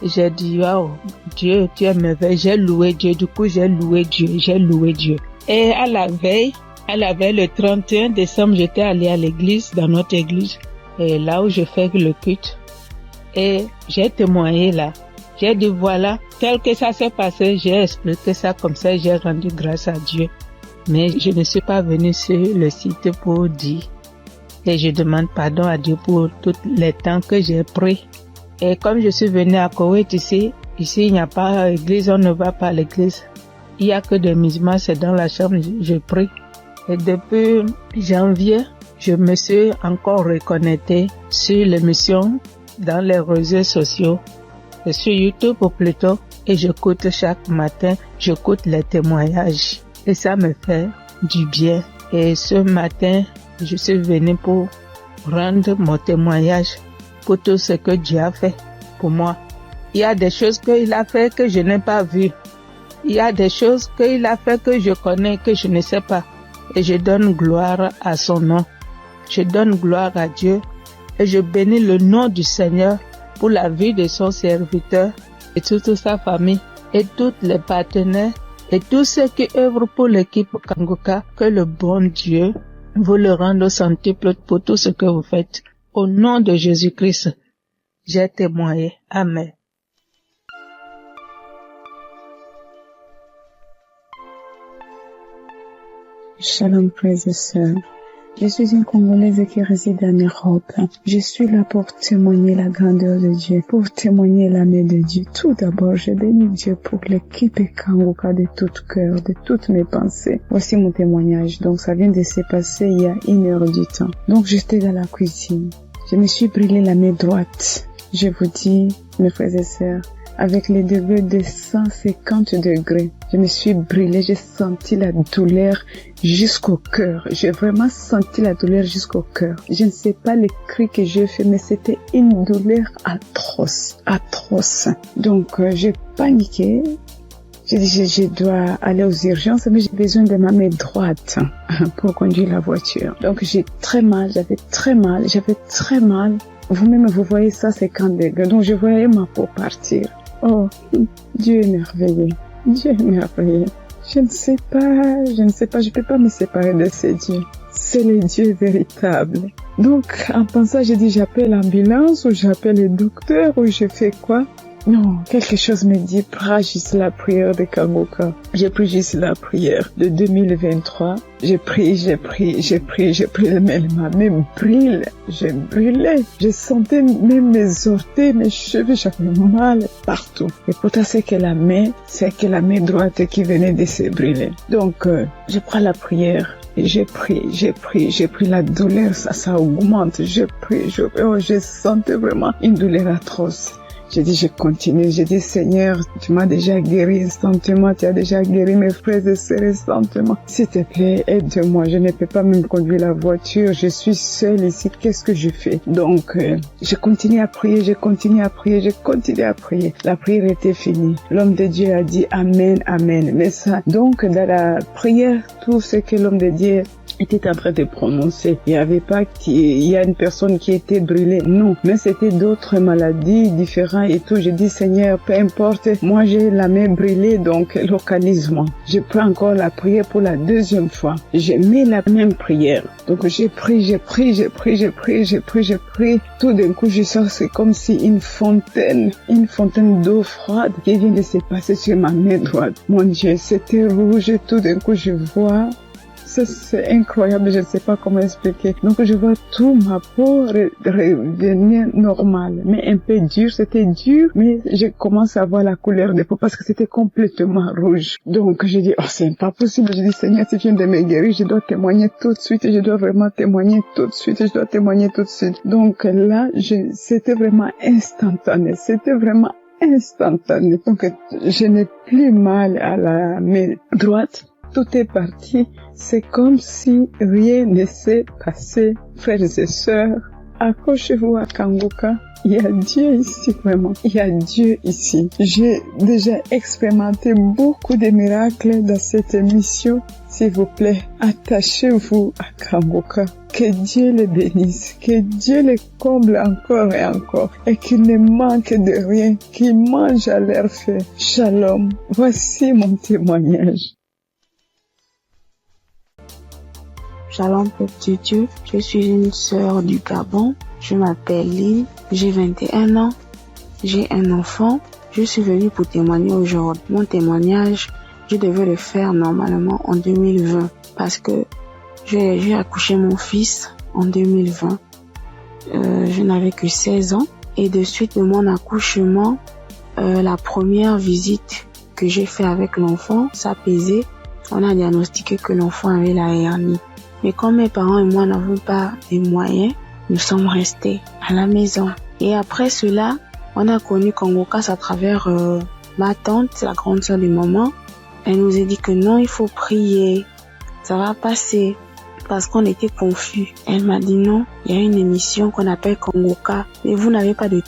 Et j'ai dit, wow, Dieu, tu es merveilleux. J'ai loué Dieu, du coup j'ai loué Dieu. Et à la veille, le 31 décembre, j'étais allée à l'église, dans notre église, et là où je fais le culte. Et j'ai témoigné là. J'ai dit voilà, tel que ça s'est passé, j'ai expliqué ça comme ça, j'ai rendu grâce à Dieu. Mais je ne suis pas venue sur le site pour dire. Et je demande pardon à Dieu pour tous les temps que j'ai pris. Et comme je suis venue à Koweït ici il n'y a pas d'église, on ne va pas à l'église. Il n'y a que des musulmans, c'est dans la chambre, je prie. Et depuis janvier, je me suis encore reconnectée sur l'émission dans les réseaux sociaux, et sur YouTube plutôt, et j'écoute chaque matin, j'écoute les témoignages. Et ça me fait du bien. Et ce matin, je suis venue pour rendre mon témoignage pour tout ce que Dieu a fait pour moi. Il y a des choses qu'il a fait que je n'ai pas vues. Il y a des choses qu'il a fait que je connais, que je ne sais pas. Et je donne gloire à son nom. Je donne gloire à Dieu. Et je bénis le nom du Seigneur pour la vie de son serviteur et toute sa famille et tous les partenaires et tous ceux qui œuvrent pour l'équipe Kangoka. Que le bon Dieu vous le rende au centuple pour tout ce que vous faites. Au nom de Jésus-Christ, j'ai témoigné. Amen. Shalom, frères et sœurs. Je suis une Congolaise qui réside en Europe. Je suis là pour témoigner la grandeur de Dieu, pour témoigner la main de Dieu. Tout d'abord, je bénis Dieu pour l'équipe Kangoka de tout cœur, de toutes mes pensées. Voici mon témoignage. Donc, ça vient de se passer il y a 1 heure du temps. Donc, j'étais dans la cuisine. Je me suis brûlé la main droite. Je vous dis, mes frères et sœurs, avec les degrés de 150 degrés. Je me suis brûlée, j'ai senti la douleur jusqu'au cœur. J'ai vraiment senti la douleur jusqu'au cœur. Je ne sais pas les cris que j'ai fait, mais c'était une douleur atroce. Donc, j'ai paniqué. J'ai dit, je dois aller aux urgences, mais j'ai besoin de ma main droite pour conduire la voiture. Donc, j'avais très mal. Vous-même, vous voyez ça, 50 degrés. Donc, je voyais ma peau partir. Oh, Dieu est merveilleux. Je ne sais pas, je peux pas me séparer de ce Dieu. C'est le Dieu véritable. Donc, en pensant, j'ai dit, j'appelle l'ambulance ou j'appelle le docteur ou je fais quoi? Non, quelque chose me dit, prends juste la prière de Kangoka. J'ai pris juste la prière de 2023. J'ai pris, mais ma main brûle. Je brûlais. Je sentais même mes orteils, mes cheveux, j'avais mal partout. Et pourtant, c'est que la main droite qui venait de se brûler. Donc, je prends la prière. Et j'ai pris la douleur, ça augmente. Je sentais vraiment une douleur atroce. J'ai dit, je continue. J'ai dit, Seigneur, tu m'as déjà guéri instantanément. Tu as déjà guéri mes frères et sœurs instantanément. S'il te plaît, aide-moi. Je ne peux pas même conduire la voiture. Je suis seule ici. Qu'est-ce que je fais? Donc, je continue à prier. La prière était finie. L'homme de Dieu a dit Amen, Amen. Mais ça, donc, dans la prière, tout ce que l'homme de Dieu était en train de prononcer. Il n'y avait pas il y a une personne qui était brûlée. Non. Mais c'était d'autres maladies différentes et tout. Je dis, Seigneur, peu importe. Moi, j'ai la main brûlée, donc localise-moi. Je prends encore la prière pour la deuxième fois. Je mets la même prière. Donc, j'ai pris. Tout d'un coup, je sens, c'est comme si une fontaine d'eau froide qui vient de se passer sur ma main droite. Mon Dieu, c'était rouge. Tout d'un coup, je vois. C'est incroyable, je ne sais pas comment expliquer. Donc, je vois tout ma peau revenir normale, mais un peu dur. C'était dur, mais je commence à voir la couleur de peau parce que c'était complètement rouge. Donc, je dis, oh, c'est pas possible. Je dis, Seigneur, si tu viens de me guérir, je dois témoigner tout de suite. Je dois vraiment témoigner tout de suite. Donc, là, c'était vraiment instantané. Donc, je n'ai plus mal à la main droite. tout est parti. C'est comme si rien ne s'est passé. Frères et sœurs, accrochez-vous à Kangoka. Il y a Dieu ici, vraiment. Il y a Dieu ici. J'ai déjà expérimenté beaucoup de miracles dans cette émission. S'il vous plaît, attachez-vous à Kangoka. Que Dieu les bénisse, que Dieu les comble encore et encore, et qu'il ne manque de rien, qu'il mange à leur faim. Shalom. Voici mon témoignage. Shalom, peuple de Dieu. Je suis une sœur du Gabon. Je m'appelle Lynn. J'ai 21 ans. J'ai un enfant. Je suis venue pour témoigner aujourd'hui. Mon témoignage, je devais le faire normalement en 2020 parce que j'ai accouché mon fils en 2020. Je n'avais que 16 ans. Et de suite de mon accouchement, la première visite que j'ai fait avec l'enfant, ça pesait. On a diagnostiqué que l'enfant avait la hernie. Mais comme mes parents et moi n'avons pas les moyens, nous sommes restés à la maison. Et après cela, on a connu Kangoka à travers ma tante, la grande sœur de maman. Elle nous a dit que non, il faut prier, ça va passer. Parce qu'on était confus. Elle m'a dit non, il y a une émission qu'on appelle Kangoka, mais vous n'avez pas de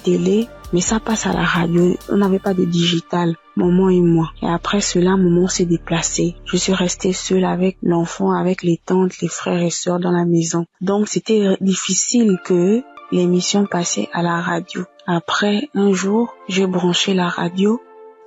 télé, mais ça passe à la radio. On n'avait pas de digital, maman et moi. Et après cela, maman s'est déplacée. Je suis restée seule avec l'enfant, avec les tantes, les frères et sœurs dans la maison. Donc c'était difficile que l'émission passait à la radio. Après, un jour, j'ai branché la radio.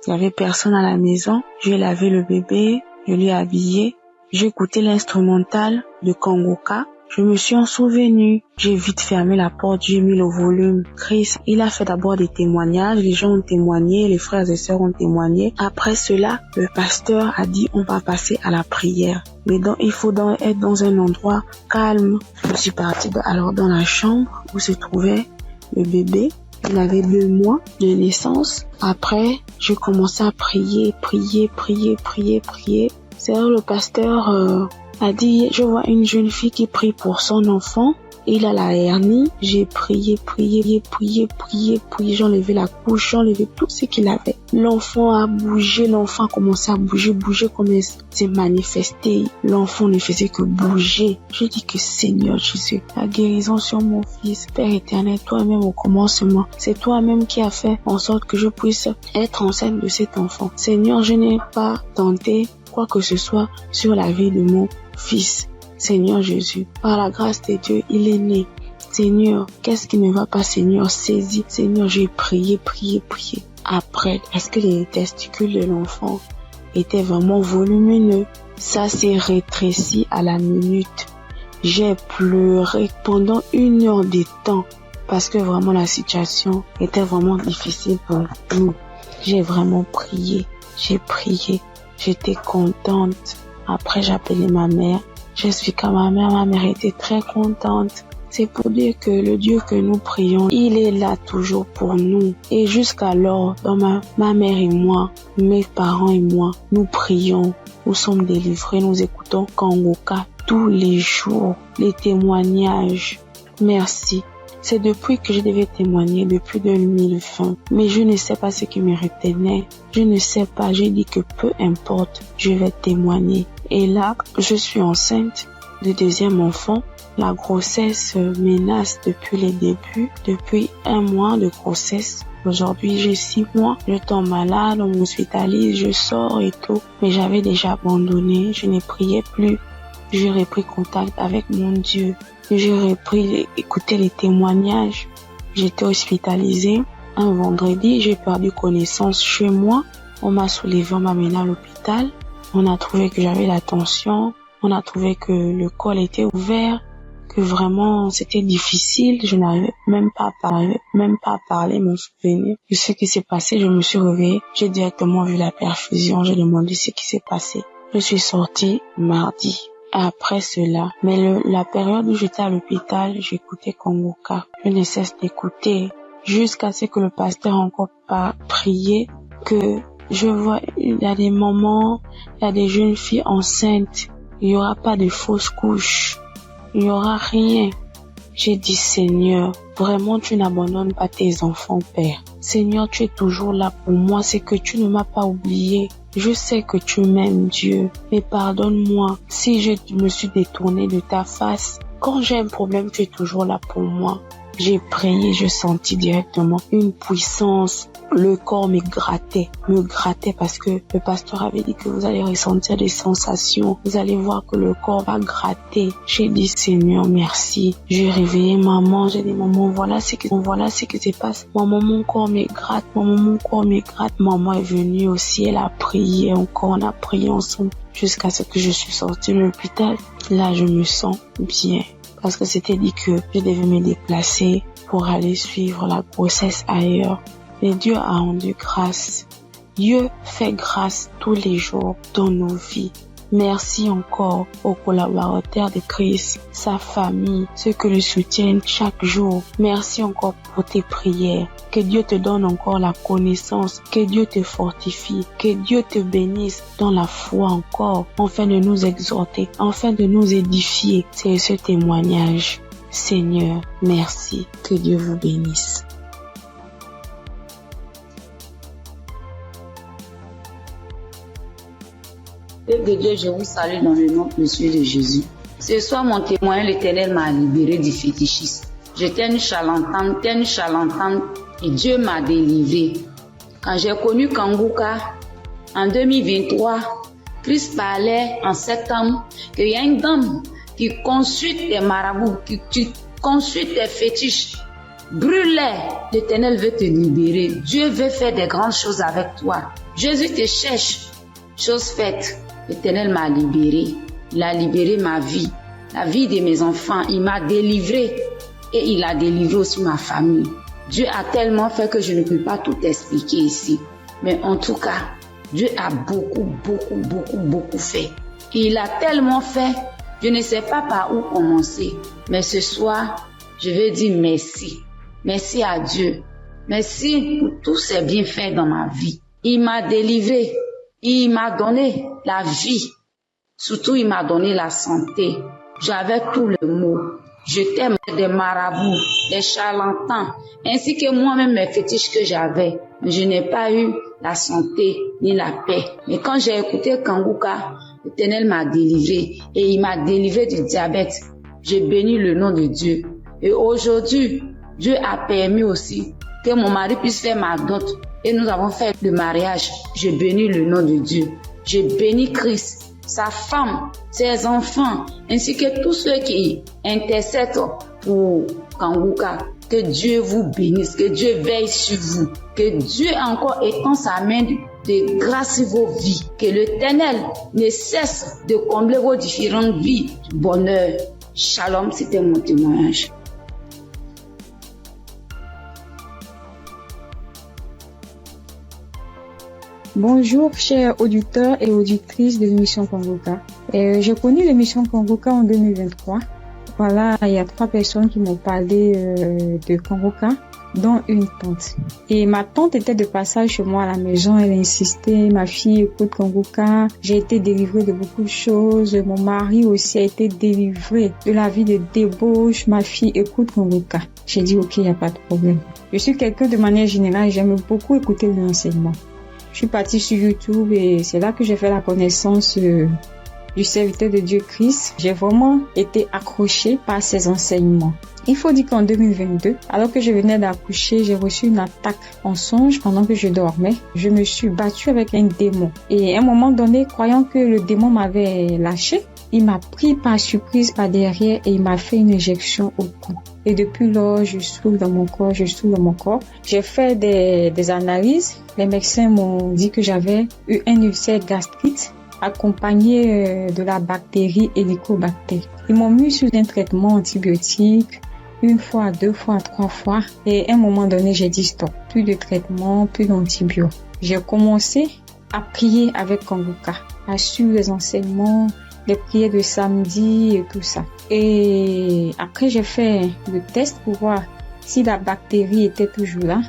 Il y avait personne à la maison. J'ai lavé le bébé, je l'ai habillé. J'ai écouté l'instrumental de Kangoka. Je me suis en souvenu. J'ai vite fermé la porte, j'ai mis le volume. Chris, il a fait d'abord des témoignages. Les gens ont témoigné, les frères et sœurs ont témoigné. Après cela, le pasteur a dit on va passer à la prière. Mais il faut être dans un endroit calme. Je suis partie alors dans la chambre où se trouvait le bébé. Il avait 2 mois de naissance. Après, j'ai commencé à prier. C'est là le pasteur a dit, je vois une jeune fille qui prie pour son enfant. Il a la hernie. J'ai prié. J'ai enlevé la couche, j'ai enlevé tout ce qu'il avait. L'enfant a bougé, l'enfant a commencé à bouger comme il s'est manifesté. L'enfant ne faisait que bouger. Je dis que Seigneur Jésus, la guérison sur mon fils, Père éternel, toi-même au commencement. C'est toi-même qui as fait en sorte que je puisse être enceinte de cet enfant. Seigneur, je n'ai pas tenté quoi que ce soit sur la vie de mon fils. Seigneur Jésus, par la grâce de Dieu, il est né. Seigneur, qu'est-ce qui ne va pas, Seigneur? Saisis. Seigneur, j'ai prié. Après, parce que les testicules de l'enfant étaient vraiment volumineux, ça s'est rétréci à la minute. J'ai pleuré pendant 1 heure de temps parce que vraiment la situation était vraiment difficile pour nous. J'ai vraiment prié. J'étais contente. Après, j'ai appelé ma mère. J'explique à ma mère était très contente. C'est pour dire que le Dieu que nous prions, il est là toujours pour nous. Et jusqu'alors, dans ma mère et moi, mes parents et moi, nous prions, nous sommes délivrés, nous écoutons Kangoka tous les jours, les témoignages. Merci. C'est depuis que je devais témoigner, depuis 2020. Mais je ne sais pas ce qui me retenait. Je ne sais pas, j'ai dit que peu importe, je vais témoigner. Et là, je suis enceinte de 2e enfant. La grossesse menace depuis les débuts, depuis 1 mois de grossesse. Aujourd'hui, j'ai 6 mois. Je tombe malade, on m'hospitalise, je sors et tout. Mais j'avais déjà abandonné, je ne priais plus. J'ai repris contact avec mon Dieu. J'ai repris écouter les témoignages. J'étais hospitalisée. Un vendredi, j'ai perdu connaissance chez moi. On m'a soulevé, on m'a mené à l'hôpital. On a trouvé que j'avais la tension. On a trouvé que le col était ouvert. Que vraiment c'était difficile. Je n'arrivais même pas à parler, mon souvenir. De ce qui s'est passé, je me suis réveillée. J'ai directement vu la perfusion. J'ai demandé ce qui s'est passé. Je suis sortie mardi. Après cela, mais la période où j'étais à l'hôpital, j'écoutais Kangoka. Je ne cesse d'écouter jusqu'à ce que le pasteur encore pas prié, que je vois, il y a des moments, il y a des jeunes filles enceintes, il n'y aura pas de fausses couches, il n'y aura rien. J'ai dit, Seigneur, vraiment tu n'abandonnes pas tes enfants, Père. Seigneur, tu es toujours là pour moi, c'est que tu ne m'as pas oublié. Je sais que tu m'aimes, Dieu, mais pardonne-moi si je me suis détournée de ta face. Quand j'ai un problème, tu es toujours là pour moi. J'ai prié, je sentis directement une puissance. Le corps me grattait parce que le pasteur avait dit que vous allez ressentir des sensations. Vous allez voir que le corps va gratter. J'ai dit, Seigneur, merci. J'ai réveillé maman. J'ai dit, maman, voilà ce qui se passe. Maman, mon corps me gratte. Maman, mon corps me gratte. Maman est venue aussi. Elle a prié encore. On a prié ensemble jusqu'à ce que je suis sortie de l'hôpital. Là, je me sens bien. Parce que c'était dit que je devais me déplacer pour aller suivre la grossesse ailleurs. Mais Dieu a rendu grâce. Dieu fait grâce tous les jours dans nos vies. Merci encore aux collaborateurs de Christ, sa famille, ceux qui le soutiennent chaque jour. Merci encore pour tes prières. Que Dieu te donne encore la connaissance, que Dieu te fortifie, que Dieu te bénisse dans la foi encore, afin de nous exhorter, afin de nous édifier. C'est ce témoignage. Seigneur, merci. Que Dieu vous bénisse. Père de Dieu, je vous salue dans le nom précieux de Jésus. Ce soir, mon témoin, l'Éternel m'a libéré du fétichisme. J'étais une charlatane, et Dieu m'a délivré. Quand j'ai connu Kanguka, en 2023, Christ parlait en septembre qu'il y a une dame qui consulte des marabouts, qui consulte des fétiches. Brûle-les, l'Éternel veut te libérer. Dieu veut faire des grandes choses avec toi. Jésus te cherche. Chose faite, l'Éternel m'a libéré. Il a libéré ma vie, la vie de mes enfants. Il m'a délivré et il a délivré aussi ma famille. Dieu a tellement fait que je ne peux pas tout expliquer ici. Mais en tout cas, Dieu a beaucoup fait. Et il a tellement fait, je ne sais pas par où commencer. Mais ce soir, je veux dire merci. Merci à Dieu. Merci pour tous ses bienfaits dans ma vie. Il m'a délivré. Il m'a donné la vie. Surtout, il m'a donné la santé. J'avais tout le mot. J'étais des marabouts, des charlatans, ainsi que moi-même mes fétiches que j'avais. Mais je n'ai pas eu la santé ni la paix. Mais quand j'ai écouté Kanguka, l'Éternel m'a délivré et il m'a délivré du diabète. J'ai béni le nom de Dieu. Et aujourd'hui, Dieu a permis aussi que mon mari puisse faire ma dot. Et nous avons fait le mariage. Je bénis le nom de Dieu. Je bénis Christ, sa femme, ses enfants, ainsi que tous ceux qui intercèdent pour Kanguka. Que Dieu vous bénisse, que Dieu veille sur vous, que Dieu encore étend sa main de grâce sur vos vies, que l'Éternel ne cesse de combler vos différentes vies de bonheur. Shalom, c'était mon témoignage. Bonjour, chers auditeurs et auditrices de l'émission Kanguka. J'ai connu l'émission Kanguka en 2023. Voilà, il y a 3 personnes qui m'ont parlé de Kanguka, dont une tante. Et ma tante était de passage chez moi à la maison. Elle insistait, ma fille écoute Kanguka. J'ai été délivrée de beaucoup de choses. Mon mari aussi a été délivré de la vie de débauche. Ma fille écoute Kanguka. J'ai dit ok, il n'y a pas de problème. Je suis quelqu'un de manière générale, j'aime beaucoup écouter l'enseignement. Je suis partie sur YouTube et c'est là que j'ai fait la connaissance du serviteur de Dieu Christ. J'ai vraiment été accrochée par ses enseignements. Il faut dire qu'en 2022, alors que je venais d'accoucher, j'ai reçu une attaque en songe pendant que je dormais. Je me suis battue avec un démon. Et à un moment donné, croyant que le démon m'avait lâché, il m'a pris par surprise par derrière et il m'a fait une injection au cou. Et depuis lors, je souffre dans mon corps. J'ai fait des analyses. Les médecins m'ont dit que j'avais eu un ulcère gastrite accompagné de la bactérie Helicobacter. Ils m'ont mis sous un traitement antibiotique 1 fois, 2 fois, 3 fois. Et à un moment donné, j'ai dit stop. Plus de traitement, plus d'antibiotiques. J'ai commencé à prier avec Kanguka, à suivre les enseignements, les prières de samedi et tout ça. Et après, j'ai fait le test pour voir si la bactérie était toujours là.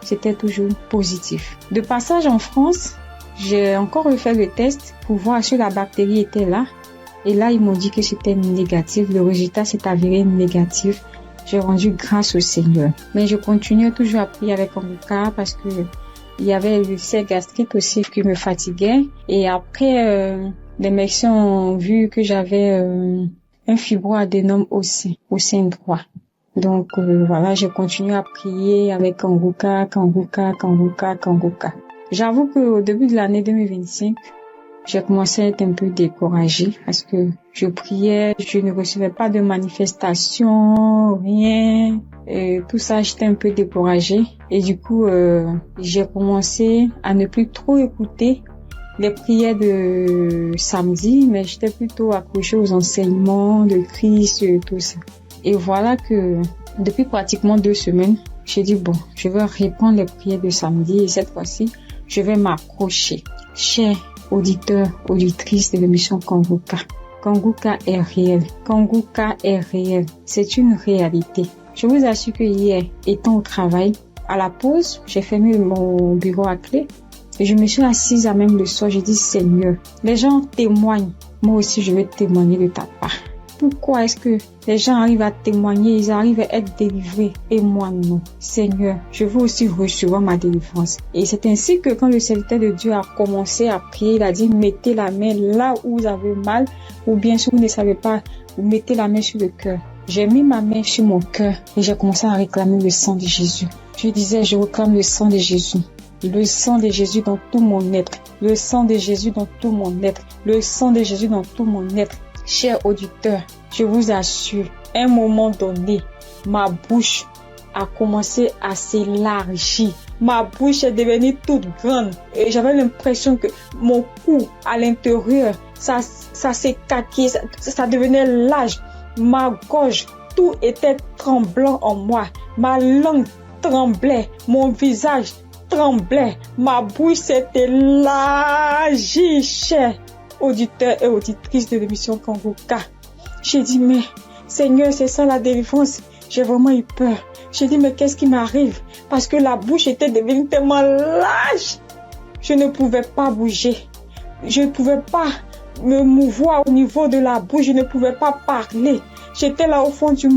C'était toujours positif. De passage en France, j'ai encore refait le test pour voir si la bactérie était là. Et là, ils m'ont dit que c'était négatif. Le résultat s'est avéré négatif. J'ai rendu grâce au Seigneur. Mais je continue toujours à prier avec Kanguka parce que Il y avait l'ulcère gastrique aussi qui me fatiguait. Et après, les médecins ont vu que j'avais un fibroadénome au sein droit. Donc voilà, j'ai continué à prier avec Kanguka. J'avoue qu'au début de l'année 2025, j'ai commencé à être un peu découragée parce que je priais, je ne recevais pas de manifestation, rien. Et tout ça, j'étais un peu découragée. Et du coup, j'ai commencé à ne plus trop écouter les prières de samedi, mais j'étais plutôt accrochée aux enseignements de Christ et tout ça. Et voilà que depuis pratiquement 2 semaines, j'ai dit bon, je vais reprendre les prières de samedi et cette fois-ci, je vais m'accrocher. Chers auditeurs, auditrices de l'émission Kanguka, Kanguka est réel. Kanguka est réel. C'est une réalité. Je vous assure que hier, étant au travail, à la pause, j'ai fermé mon bureau à clé et je me suis assise à même le soir. J'ai dit Seigneur, les gens témoignent. Moi aussi, je vais témoigner de ta part. Pourquoi est-ce que les gens arrivent à témoigner, ils arrivent à être délivrés et moi non? Seigneur, je veux aussi recevoir ma délivrance. Et c'est ainsi que quand le serviteur de Dieu a commencé à prier, il a dit mettez la main là où vous avez mal ou bien si vous ne savez pas, vous mettez la main sur le cœur. J'ai mis ma main sur mon cœur et j'ai commencé à réclamer le sang de Jésus. Je disais, je réclame le sang de Jésus. Le sang de Jésus dans tout mon être. Le sang de Jésus dans tout mon être. Le sang de Jésus dans tout mon être. Chers auditeurs, je vous assure, à un moment donné, ma bouche a commencé à s'élargir. Ma bouche est devenue toute grande et j'avais l'impression que mon cou à l'intérieur, ça s'écaquait, ça devenait large. Ma gorge, tout était tremblant en moi. Ma langue tremblait, mon visage tremblait, ma bouche s'est élargie, chers auditeurs et auditrices de l'émission Kanguka. J'ai dit, mais Seigneur, c'est ça la délivrance. J'ai vraiment eu peur. J'ai dit, mais qu'est-ce qui m'arrive? Parce que la bouche était devenue tellement large. Je ne pouvais pas bouger. Je ne pouvais pas me mouvoir au niveau de la bouche. Je ne pouvais pas parler. J'étais là au fond de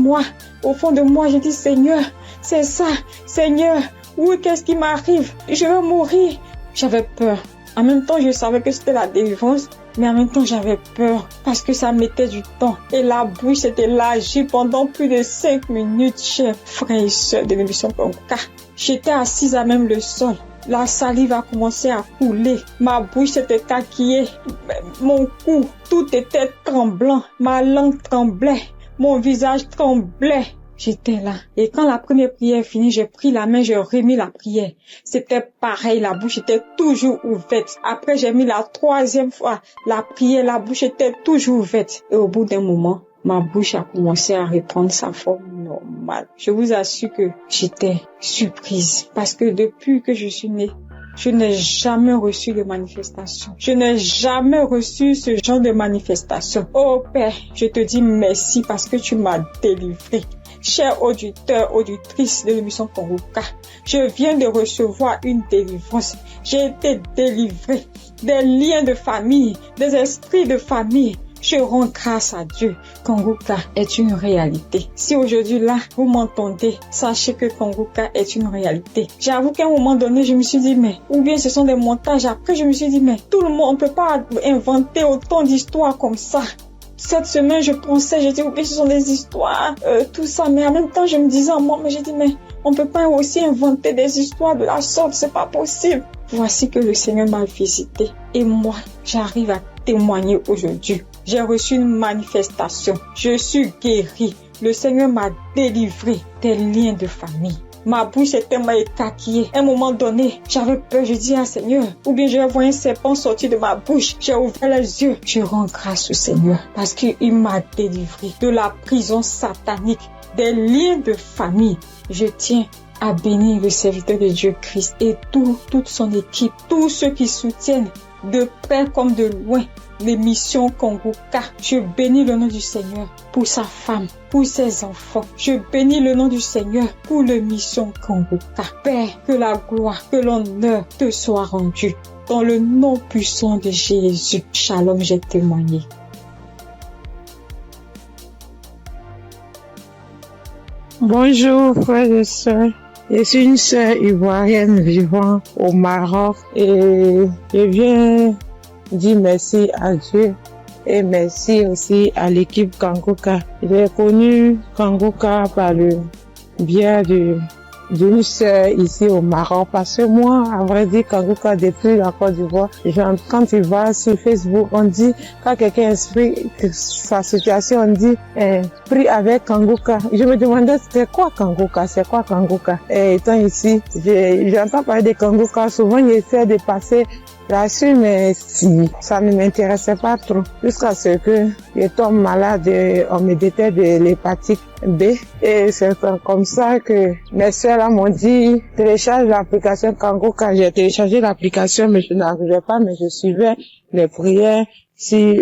moi. J'ai dit, Seigneur, c'est ça. Seigneur, oui, qu'est-ce qui m'arrive? Je vais mourir. J'avais peur. En même temps, je savais que c'était la délivrance. Mais en même temps, j'avais peur parce que ça mettait du temps. Et la bouche s'était élargie pendant plus de 5 minutes, chers frères et sœurs de l'émission Kanguka. J'étais assise à même le sol. La salive a commencé à couler. Ma bouche s'était écarquillée. Mon cou, tout était tremblant. Ma langue tremblait. Mon visage tremblait. J'étais là. Et quand la première prière est finie, j'ai pris la main, j'ai remis la prière. C'était pareil, la bouche était toujours ouverte. Après, j'ai mis la 3e fois la prière, la bouche était toujours ouverte. Et au bout d'un moment, ma bouche a commencé à reprendre sa forme normale. Je vous assure que j'étais surprise. Parce que depuis que je suis née, je n'ai jamais reçu de manifestation. Je n'ai jamais reçu ce genre de manifestation. Oh Père, je te dis merci parce que tu m'as délivré. Chers auditeurs, auditrices de l'émission Kanguka, je viens de recevoir une délivrance. J'ai été délivrée des liens de famille, des esprits de famille. Je rends grâce à Dieu. Kanguka est une réalité. Si aujourd'hui là, vous m'entendez, sachez que Kanguka est une réalité. J'avoue qu'à un moment donné, je me suis dit, mais, ou bien ce sont des montages. Après, je me suis dit, mais, tout le monde, on peut pas inventer autant d'histoires comme ça. Cette semaine, je pensais, j'ai dit, oui, ce sont des histoires, tout ça. Mais en même temps, je me disais en moi, mais j'ai dit, mais on peut pas aussi inventer des histoires de la sorte, c'est pas possible. Voici que le Seigneur m'a visité. Et moi, j'arrive à témoigner aujourd'hui. J'ai reçu une manifestation. Je suis guérie. Le Seigneur m'a délivré des liens de famille. Ma bouche est tellement écarquillée. À un moment donné, j'avais peur. Je dis à Seigneur, ou bien je vais voir un serpent sortir de ma bouche. J'ai ouvert les yeux. Je rends grâce au Seigneur parce qu'il m'a délivré de la prison satanique, des liens de famille. Je tiens à bénir le serviteur de Dieu Christ et toute son équipe, tous ceux qui soutiennent de près comme de loin l'émission Kanguka. Je bénis le nom du Seigneur pour sa femme, pour ses enfants. Je bénis le nom du Seigneur pour l'émission Kanguka. Père, que la gloire, que l'honneur te soit rendu. Dans le nom puissant de Jésus. Shalom, j'ai témoigné. Bonjour, frères et sœurs. Je suis une sœur ivoirienne vivant au Maroc et je viens dire merci à Dieu et merci aussi à l'équipe Kanguka. J'ai connu Kanguka par le biais d'une sœur ici au Maroc parce que moi, à vrai dire, Kanguka depuis la Côte d'Ivoire, quand tu vas sur Facebook, on dit, quand quelqu'un explique sa situation, on dit, prie avec Kanguka. Je me demandais, c'est quoi Kanguka? Et étant ici, j'entends parler de Kanguka, souvent j'essaie de passer là-dessus, mais si ça ne m'intéressait pas trop, jusqu'à ce que je tombe malade, on me détecte de l'hépatite B, et c'est comme ça que mes soeurs là m'ont dit, télécharge l'application Kanguka. J'ai téléchargé l'application, mais je n'arrivais pas, mais je suivais les prières sur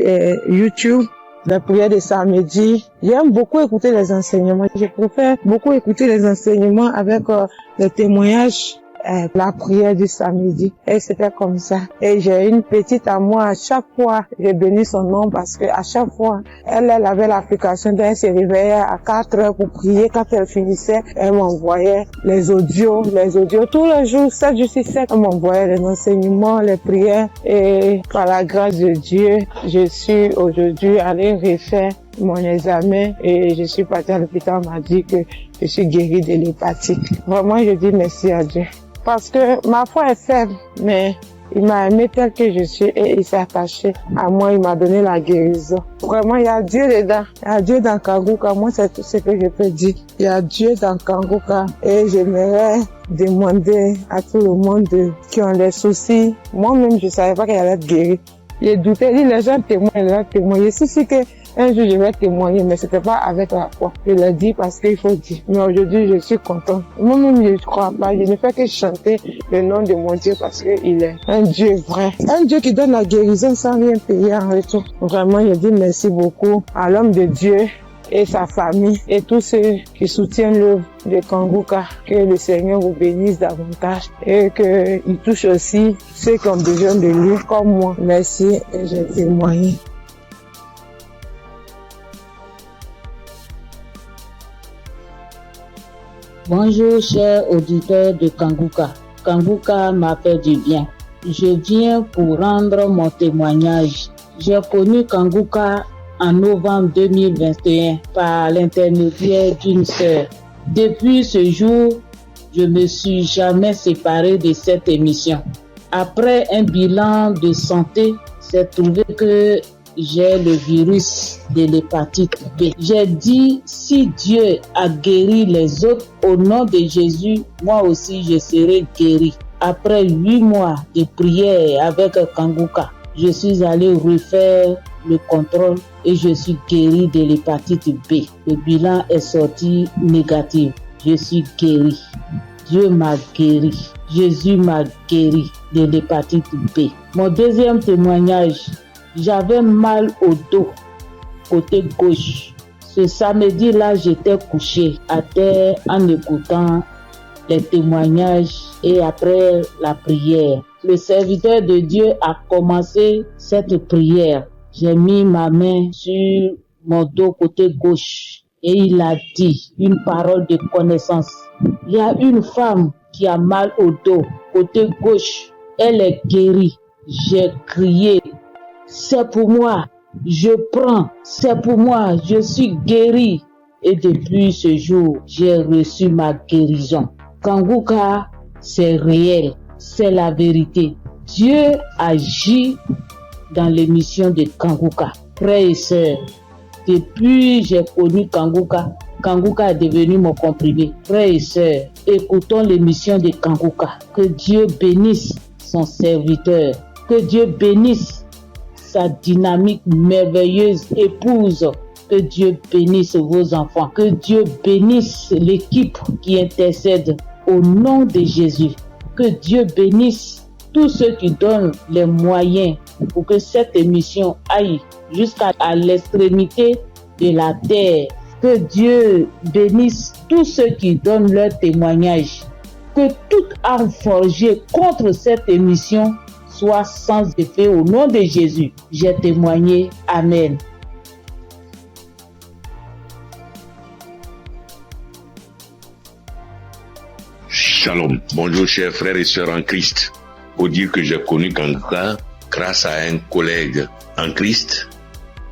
YouTube, les prières de samedi. J'aime beaucoup écouter les enseignements. Je préfère beaucoup écouter les enseignements avec les témoignages, la prière du samedi. Et c'était comme ça. Et j'ai une petite à moi, à chaque fois, j'ai béni son nom parce que à chaque fois, elle avait l'application, donc elle se réveillait à 4 heures pour prier. Quand elle finissait, elle m'envoyait les audios, tous les jours, 7 jours sur 7, elle m'envoyait les enseignements, les prières. Et par la grâce de Dieu, je suis aujourd'hui allée refaire mon examen et je suis partie à l'hôpital, on m'a dit que je suis guérie de l'hépatite. Vraiment, je dis merci à Dieu. Parce que ma foi est faible, mais il m'a aimé tel que je suis et il s'est attaché à moi, il m'a donné la guérison. Vraiment, il y a Dieu dedans. Il y a Dieu dans Kanguka. Moi, c'est tout ce que je peux dire. Il y a Dieu dans Kanguka et j'aimerais demander à tout le monde qui ont des soucis. Moi-même, je savais pas qu'elle allait être guérie. J'ai douté, les gens témoignent. Je suis sûre que un jour, je vais témoigner, mais c'était pas avec la foi. Je l'ai dit parce qu'il faut dire. Mais aujourd'hui, je suis content. Moi-même, je ne crois pas. Je ne fais que chanter le nom de mon Dieu parce qu'il est un Dieu vrai. Un Dieu qui donne la guérison sans rien payer en retour. Vraiment, je dis merci beaucoup à l'homme de Dieu et sa famille et tous ceux qui soutiennent l'œuvre de Kanguka. Que le Seigneur vous bénisse davantage et qu'il touche aussi ceux qui ont besoin de lui comme moi. Merci et j'ai témoigné. Bonjour chers auditeurs de Kanguka. Kanguka m'a fait du bien. Je viens pour rendre mon témoignage. J'ai connu Kanguka en novembre 2021 par l'intermédiaire d'une sœur. Depuis ce jour, je me suis jamais séparé de cette émission. Après un bilan de santé, c'est trouvé que j'ai le virus de l'hépatite B. J'ai dit, si Dieu a guéri les autres, au nom de Jésus, moi aussi je serai guéri. Après 8 mois de prière avec Kanguka, je suis allé refaire le contrôle et je suis guéri de l'hépatite B. Le bilan est sorti négatif. Je suis guéri. Dieu m'a guéri. Jésus m'a guéri de l'hépatite B. Mon deuxième témoignage, j'avais mal au dos, côté gauche. Ce samedi-là, j'étais couché à terre en écoutant les témoignages et après la prière. Le serviteur de Dieu a commencé cette prière. J'ai mis ma main sur mon dos côté gauche et il a dit une parole de connaissance. Il y a une femme qui a mal au dos côté gauche. Elle est guérie. J'ai crié. C'est pour moi, je prends, c'est pour moi, je suis guéri. Et depuis ce jour, j'ai reçu ma guérison. Kanguka, c'est réel, c'est la vérité. Dieu agit dans l'émission de Kanguka. Frères et sœurs, depuis que j'ai connu Kanguka, Kanguka est devenu mon comprimé. Frères et sœurs, écoutons l'émission de Kanguka. Que Dieu bénisse son serviteur. Que Dieu bénisse sa dynamique merveilleuse épouse. Que Dieu bénisse vos enfants. Que Dieu bénisse l'équipe qui intercède au nom de Jésus. Que Dieu bénisse tous ceux qui donnent les moyens pour que cette émission aille jusqu'à l'extrémité de la terre. Que Dieu bénisse tous ceux qui donnent leur témoignage. Que toute arme forgée contre cette émission soit sans effet au nom de Jésus. J'ai témoigné. Amen. Shalom. Bonjour chers frères et sœurs en Christ. Faut dire que j'ai connu Kanguka grâce à un collègue en Christ,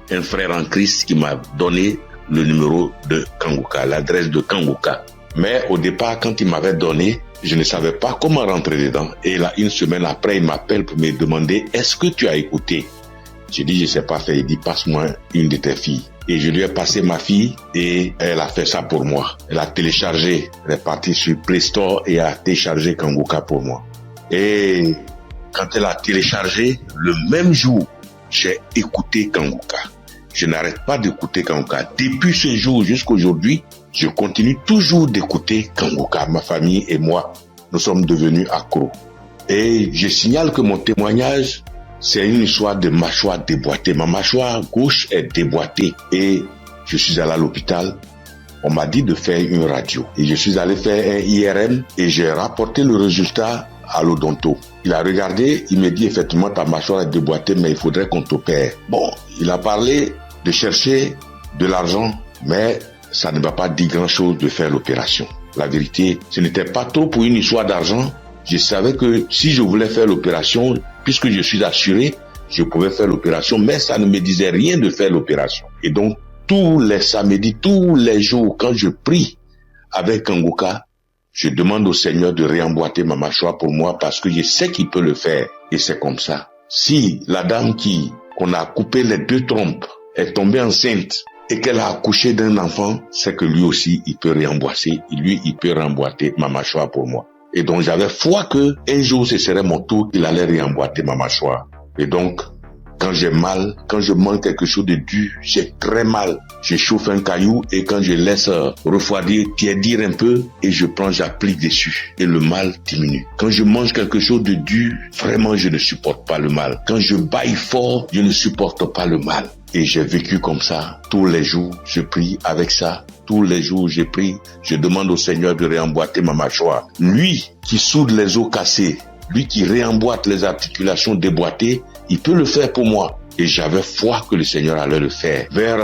un frère en Christ qui m'a donné le numéro de Kanguka, l'adresse de Kanguka. Mais au départ, quand il m'avait donné, je ne savais pas comment rentrer dedans. Et là, une semaine après, il m'appelle pour me demander « Est-ce que tu as écouté ?» J'ai dit « Je ne sais pas faire ». Il dit « Passe-moi une de tes filles ». Et je lui ai passé ma fille et elle a fait ça pour moi. Elle a téléchargé, elle est partie sur Play Store et a téléchargé Kanguka pour moi. Et quand elle a téléchargé, le même jour, j'ai écouté Kanguka. Je n'arrête pas d'écouter Kanguka. Depuis ce jour jusqu'à aujourd'hui, je continue toujours d'écouter Kanguka. Ma famille et moi, nous sommes devenus accros. Et je signale que mon témoignage, c'est une histoire de mâchoire déboîtée. Ma mâchoire gauche est déboîtée et je suis allé à l'hôpital. On m'a dit de faire une radio. Et je suis allé faire un IRM et j'ai rapporté le résultat à l'odonto. Il a regardé, il me dit effectivement ta mâchoire est déboîtée mais il faudrait qu'on t'opère. Bon, il a parlé de chercher de l'argent mais ça ne m'a pas dit grand chose de faire l'opération. La vérité, ce n'était pas trop pour une histoire d'argent. Je savais que si je voulais faire l'opération, puisque je suis assuré, je pouvais faire l'opération, mais ça ne me disait rien de faire l'opération. Et donc, tous les samedis, tous les jours, quand je prie avec Kanguka, je demande au Seigneur de réemboîter ma mâchoire pour moi parce que je sais qu'il peut le faire. Et c'est comme ça. Si la dame qu'on a coupé les 2 trompes est tombée enceinte et qu'elle a accouché d'un enfant, c'est que lui aussi, il peut il peut réemboîter ma mâchoire pour moi. Et donc, j'avais foi que un jour, ce serait mon tour, il allait réemboîter ma mâchoire. Et donc, quand j'ai mal, quand je mange quelque chose de dur, j'ai très mal. Je chauffe un caillou et quand je laisse refroidir, tiédir un peu et j'applique dessus et le mal diminue. Quand je mange quelque chose de dur, vraiment, je ne supporte pas le mal. Quand je bâille fort, je ne supporte pas le mal. Et j'ai vécu comme ça. Tous les jours, je prie avec ça. Tous les jours, je prie. Je demande au Seigneur de réemboîter ma mâchoire. Lui qui soude les os cassés, lui qui réemboîte les articulations déboîtées, il peut le faire pour moi. Et j'avais foi que le Seigneur allait le faire. Vers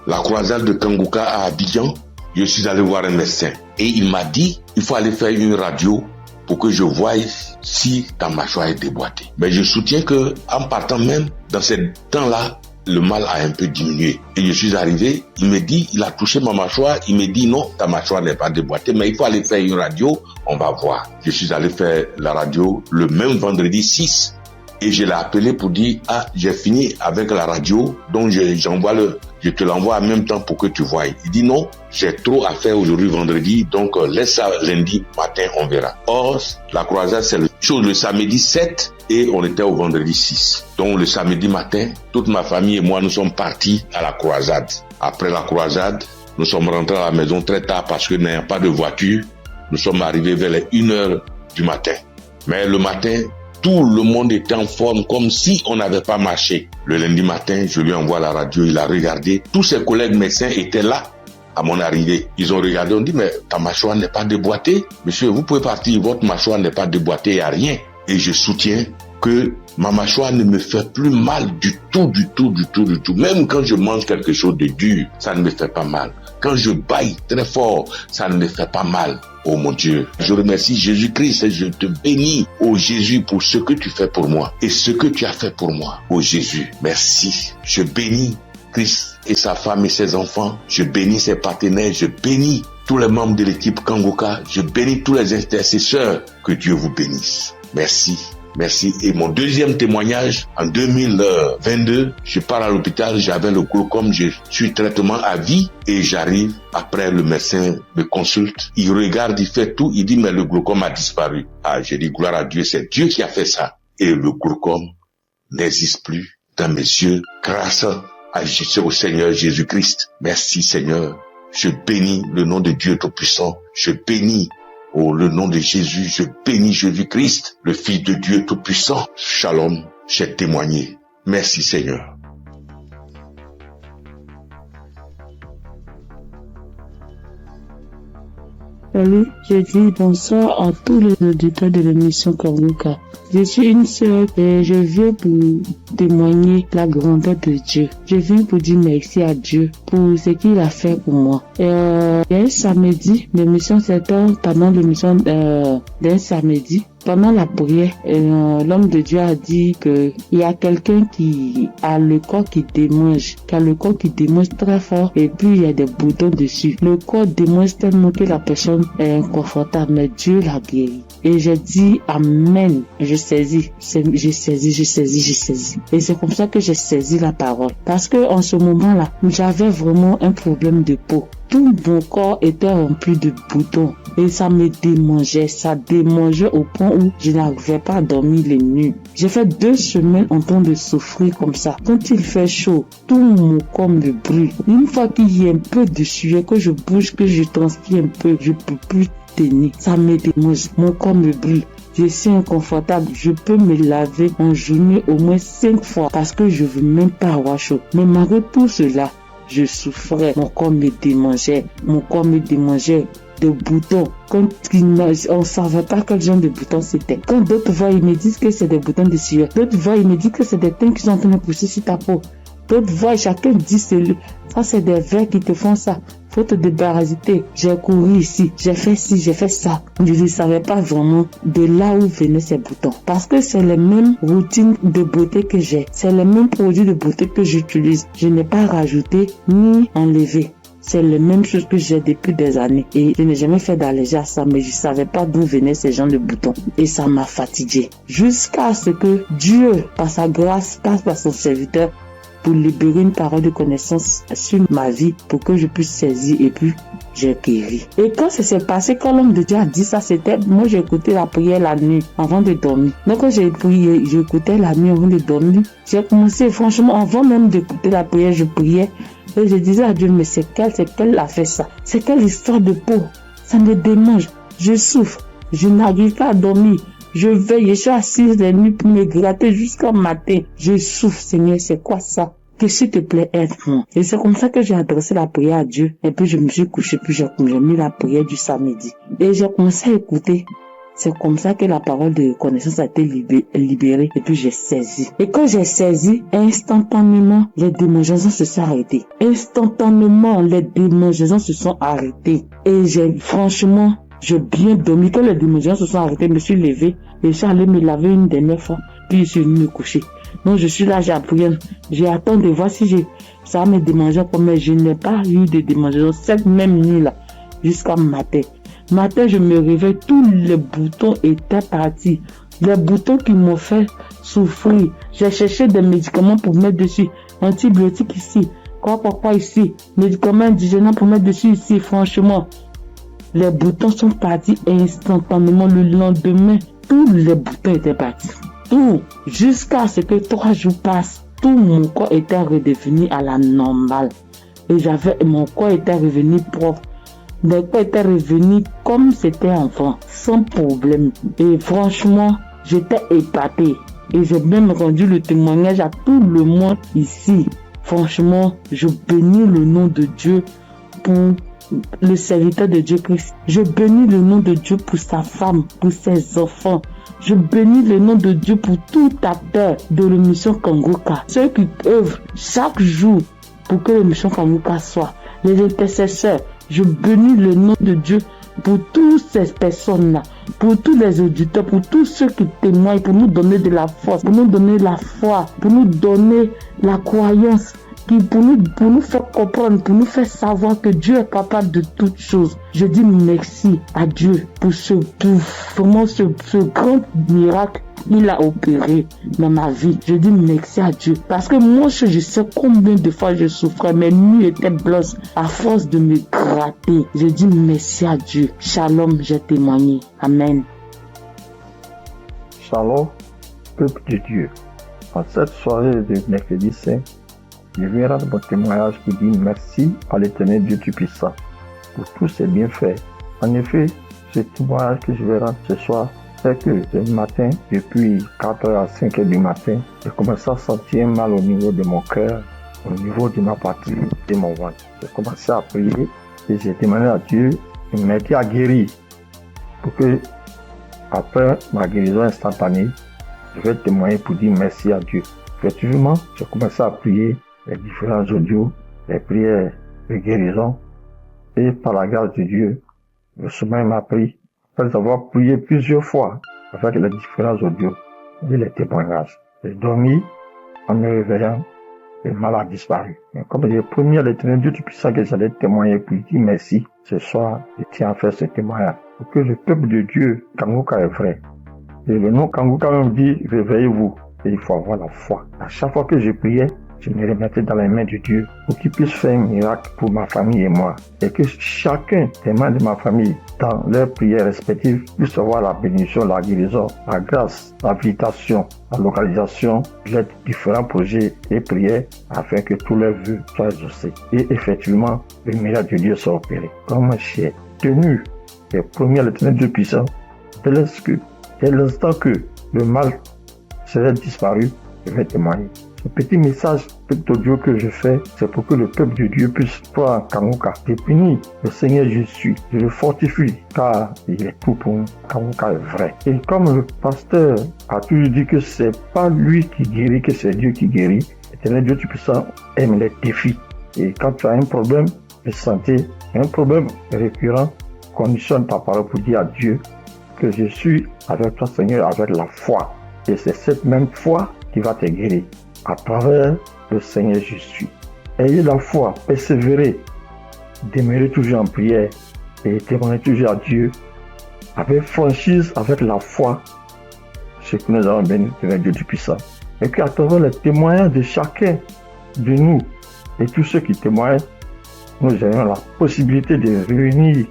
la croisade de Kanguka à Abidjan, je suis allé voir un médecin. Et il m'a dit, il faut aller faire une radio pour que je voie si ta mâchoire est déboîtée. Mais je soutiens que en partant même, dans ce temps-là, le mal a un peu diminué. Et je suis arrivé, il me dit, il a touché ma mâchoire, il me dit non, ta mâchoire n'est pas déboîtée, mais il faut aller faire une radio, on va voir. Je suis allé faire la radio le même vendredi 6 et je l'ai appelé pour dire, j'ai fini avec la radio, donc je te l'envoie en même temps pour que tu voies. Il dit non, j'ai trop à faire aujourd'hui vendredi, donc laisse ça lundi matin, on verra. Or, la croisade, c'est le samedi 7 et on était au vendredi 6. Donc le samedi matin, toute ma famille et moi, nous sommes partis à la croisade. Après la croisade, nous sommes rentrés à la maison très tard parce que n'ayant pas de voiture, nous sommes arrivés vers les 1h du matin. Mais le matin, tout le monde était en forme comme si on n'avait pas marché. Le lundi matin, je lui envoie la radio, il a regardé. Tous ses collègues médecins étaient là à mon arrivée. Ils ont regardé, on dit, mais ta mâchoire n'est pas déboîtée. Monsieur, vous pouvez partir, votre mâchoire n'est pas déboîtée, il n'y a rien. Et je soutiens que ma mâchoire ne me fait plus mal du tout. Même quand je mange quelque chose de dur, ça ne me fait pas mal. Quand je bâille très fort, ça ne me fait pas mal. Oh mon Dieu, je remercie Jésus-Christ et je te bénis, oh Jésus, pour ce que tu fais pour moi et ce que tu as fait pour moi. Oh Jésus, merci. Je bénis Christ et sa femme et ses enfants. Je bénis ses partenaires. Je bénis tous les membres de l'équipe Kanguka. Je bénis tous les intercesseurs. Que Dieu vous bénisse. Merci. Merci. Et mon deuxième témoignage, en 2022, je pars à l'hôpital, j'avais le glaucome, je suis traitement à vie et j'arrive, après le médecin me consulte, il regarde, il fait tout, il dit mais le glaucome a disparu. J'ai dit gloire à Dieu, c'est Dieu qui a fait ça. Et le glaucome n'existe plus dans mes yeux grâce au Seigneur Jésus-Christ. Merci Seigneur. Je bénis le nom de Dieu Tout-Puissant. Je bénis le nom de Jésus, je bénis Jésus-Christ, le Fils de Dieu Tout-Puissant. Shalom, j'ai témoigné. Merci Seigneur. Salut, je dis bonsoir à tous les auditeurs de l'émission Kanguka. Je suis une sœur et je viens pour témoigner la grandeur de Dieu. Je viens pour dire merci à Dieu pour ce qu'il a fait pour moi. Il y a un samedi, l'émission c'était pendant l'émission d'un samedi. Pendant la prière, l'homme de Dieu a dit que il y a quelqu'un qui a le corps qui démange, très fort et puis il y a des boutons dessus. Le corps démange tellement que la personne est inconfortable, mais Dieu l'a guéri. Et j'ai dit Amen. Je saisis. Et c'est comme ça que j'ai saisi la parole. Parce que en ce moment-là, j'avais vraiment un problème de peau. Tout mon corps était rempli de boutons et ça me démangeait. Ça démangeait au point où je n'arrivais pas à dormir les nuits. J'ai fait 2 semaines en train de souffrir comme ça. Quand il fait chaud, tout mon corps me brûle. Une fois qu'il y a un peu de sueur, que je bouge, que je transpire un peu, je peux plus tenir. Ça me démange. Mon corps me brûle. Je suis inconfortable. Je peux me laver en journée au moins 5 fois parce que je veux même pas avoir chaud. Mais malgré tout cela, je souffrais, mon corps me démangeait de boutons. Quand on savait pas quel genre de boutons c'était. Quand d'autres voient, ils me disent que c'est des boutons de sueur. D'autres voient, ils me disent que c'est des teintes qui sont en train de pousser sur ta peau. D'autres voient, chacun dit ça c'est des vers qui te font ça. Faut te débarrasser. J'ai couru ici, j'ai fait ci, j'ai fait ça. Je ne savais pas vraiment de là où venaient ces boutons. Parce que c'est les mêmes routines de beauté que j'ai. C'est les mêmes produits de beauté que j'utilise. Je n'ai pas rajouté ni enlevé. C'est les mêmes choses que j'ai depuis des années. Et je n'ai jamais fait d'allergie à ça, mais je savais pas d'où venaient ces genres de boutons. Et ça m'a fatigué. Jusqu'à ce que Dieu, par sa grâce, passe par son serviteur pour libérer une parole de connaissance sur ma vie pour que je puisse saisir et puis j'ai guéri. Et quand ça s'est passé, quand l'homme de Dieu a dit ça, c'était, moi j'ai écouté la prière la nuit avant de dormir. Donc quand j'ai prié, j'écoutais la nuit avant de dormir. J'ai commencé, franchement, avant même d'écouter la prière, je priais et je disais à Dieu, mais c'est quelle a fait ça? C'est quelle histoire de peau? Ça me démange, je souffre, je n'arrive pas à dormir. Je veille, je suis assise la nuit pour me gratter jusqu'au matin. Je souffre, Seigneur, c'est quoi ça? Que s'il te plaît, aide-moi. Et c'est comme ça que j'ai adressé la prière à Dieu. Et puis je me suis couché, puis j'ai mis la prière du samedi. Et j'ai commencé à écouter. C'est comme ça que la parole de connaissance a été libérée. Et puis j'ai saisi. Et quand j'ai saisi, instantanément, les démangeaisons se sont arrêtées. Instantanément, les démangeaisons se sont arrêtées. Et j'ai bien dormi. Quand les démangeaisons se sont arrêtées, je me suis levé. Et je suis allé me laver une dernière fois. Puis je suis venu me coucher. Donc je suis là, j'ai appris. J'ai attendu de voir si ça va me démanger. Mais je n'ai pas eu de démangeaison cette même nuit-là. Jusqu'à matin. Matin, je me réveille. Tous les boutons étaient partis. Les boutons qui m'ont fait souffrir. J'ai cherché des médicaments pour mettre dessus. Antibiotiques ici. Quoi ici. Médicaments indigènes pour mettre dessus ici. Franchement. Les boutons sont partis instantanément. Le lendemain, tous les boutons étaient partis. Tout. Jusqu'à ce que 3 jours passent, tout mon corps était redevenu à la normale. Et mon corps était revenu propre. Mon corps était revenu comme c'était enfant, sans problème. Et franchement, j'étais épatée. Et j'ai même rendu le témoignage à tout le monde ici. Franchement, je bénis le nom de Dieu pour le serviteur de Dieu Christ. Je bénis le nom de Dieu pour sa femme, pour ses enfants. Je bénis le nom de Dieu pour tout acteur de l'émission Kanguka. Ceux qui œuvrent chaque jour pour que l'émission Kanguka soit. Les intercesseurs. Je bénis le nom de Dieu pour toutes ces personnes-là. Pour tous les auditeurs, pour tous ceux qui témoignent, pour nous donner de la force, pour nous donner la foi, pour nous donner la croyance. Pour nous faire comprendre, pour nous faire savoir que Dieu est capable de toutes choses. Je dis merci à Dieu pour ce grand miracle qu'il a opéré dans ma vie. Je dis merci à Dieu. Parce que moi, je sais combien de fois je souffrais. Mes nuits étaient blanches à force de me gratter. Je dis merci à Dieu. Shalom, j'ai témoigné. Amen. Shalom, peuple de Dieu. En cette soirée de mercredi saint, je viens rendre mon témoignage pour dire merci à l'Éternel Dieu Tout-Puissant pour tous ses bienfaits. En effet, ce témoignage que je vais rendre ce soir, c'est que le matin, depuis 4h à 5h du matin, j'ai commencé à sentir mal au niveau de mon cœur, au niveau de ma poitrine, de mon ventre. J'ai commencé à prier et j'ai demandé à Dieu Il m'a été guéri pour que, après ma guérison instantanée, je vais témoigner pour dire merci à Dieu. Effectivement, j'ai commencé à prier les différents audios, les prières de guérison, et par la grâce de Dieu, le sommeil m'a pris. Après avoir prié plusieurs fois avec les différents audios et les témoignages, j'ai dormi en me réveillant, le mal a disparu. Et comme j'ai promis à l'Éternel Dieu Tout-Puissant que j'allais témoigner pour dire merci, ce soir, je tiens à faire ce témoignage. Pour que le peuple de Dieu, Kanguka est vrai. Et le nom Kanguka même dit, réveillez-vous. Et il faut avoir la foi. À chaque fois que je priais, je me remettais dans les mains de Dieu pour qu'il puisse faire un miracle pour ma famille et moi. Et que chacun des membres de ma famille, dans leurs prières respectives, puisse avoir la bénédiction, la guérison, la grâce, l'invitation, la localisation, les différents projets et prières afin que tous leurs vœux soient exaucés. Et effectivement, le miracle de Dieu soit opéré. Comme j'ai tenu et promis à l'Éternel Dieu puissant, dès l'instant que le mal serait disparu, je vais témoigner. Ce petit message, petit audio que je fais, c'est pour que le peuple de Dieu puisse croire en Kanguka. Je bénis le Seigneur Jésus, je le fortifie, car il est tout pour nous. Kanguka est vrai. Et comme le pasteur a toujours dit que c'est pas lui qui guérit, que c'est Dieu qui guérit, l'Éternel Dieu Tout-Puissant aime les défis. Et quand tu as un problème de santé, un problème récurrent, conditionne ta parole pour dire à Dieu que je suis avec toi, Seigneur, avec la foi. Et c'est cette même foi qui va te guérir. À travers le Seigneur Jésus. Ayez la foi, persévérez, demeurez toujours en prière et témoignez toujours à Dieu avec franchise, avec la foi, ce que nous avons béni de Dieu du puissant. Et qu'à travers les témoignages de chacun de nous et tous ceux qui témoignent, nous ayons la possibilité de réunir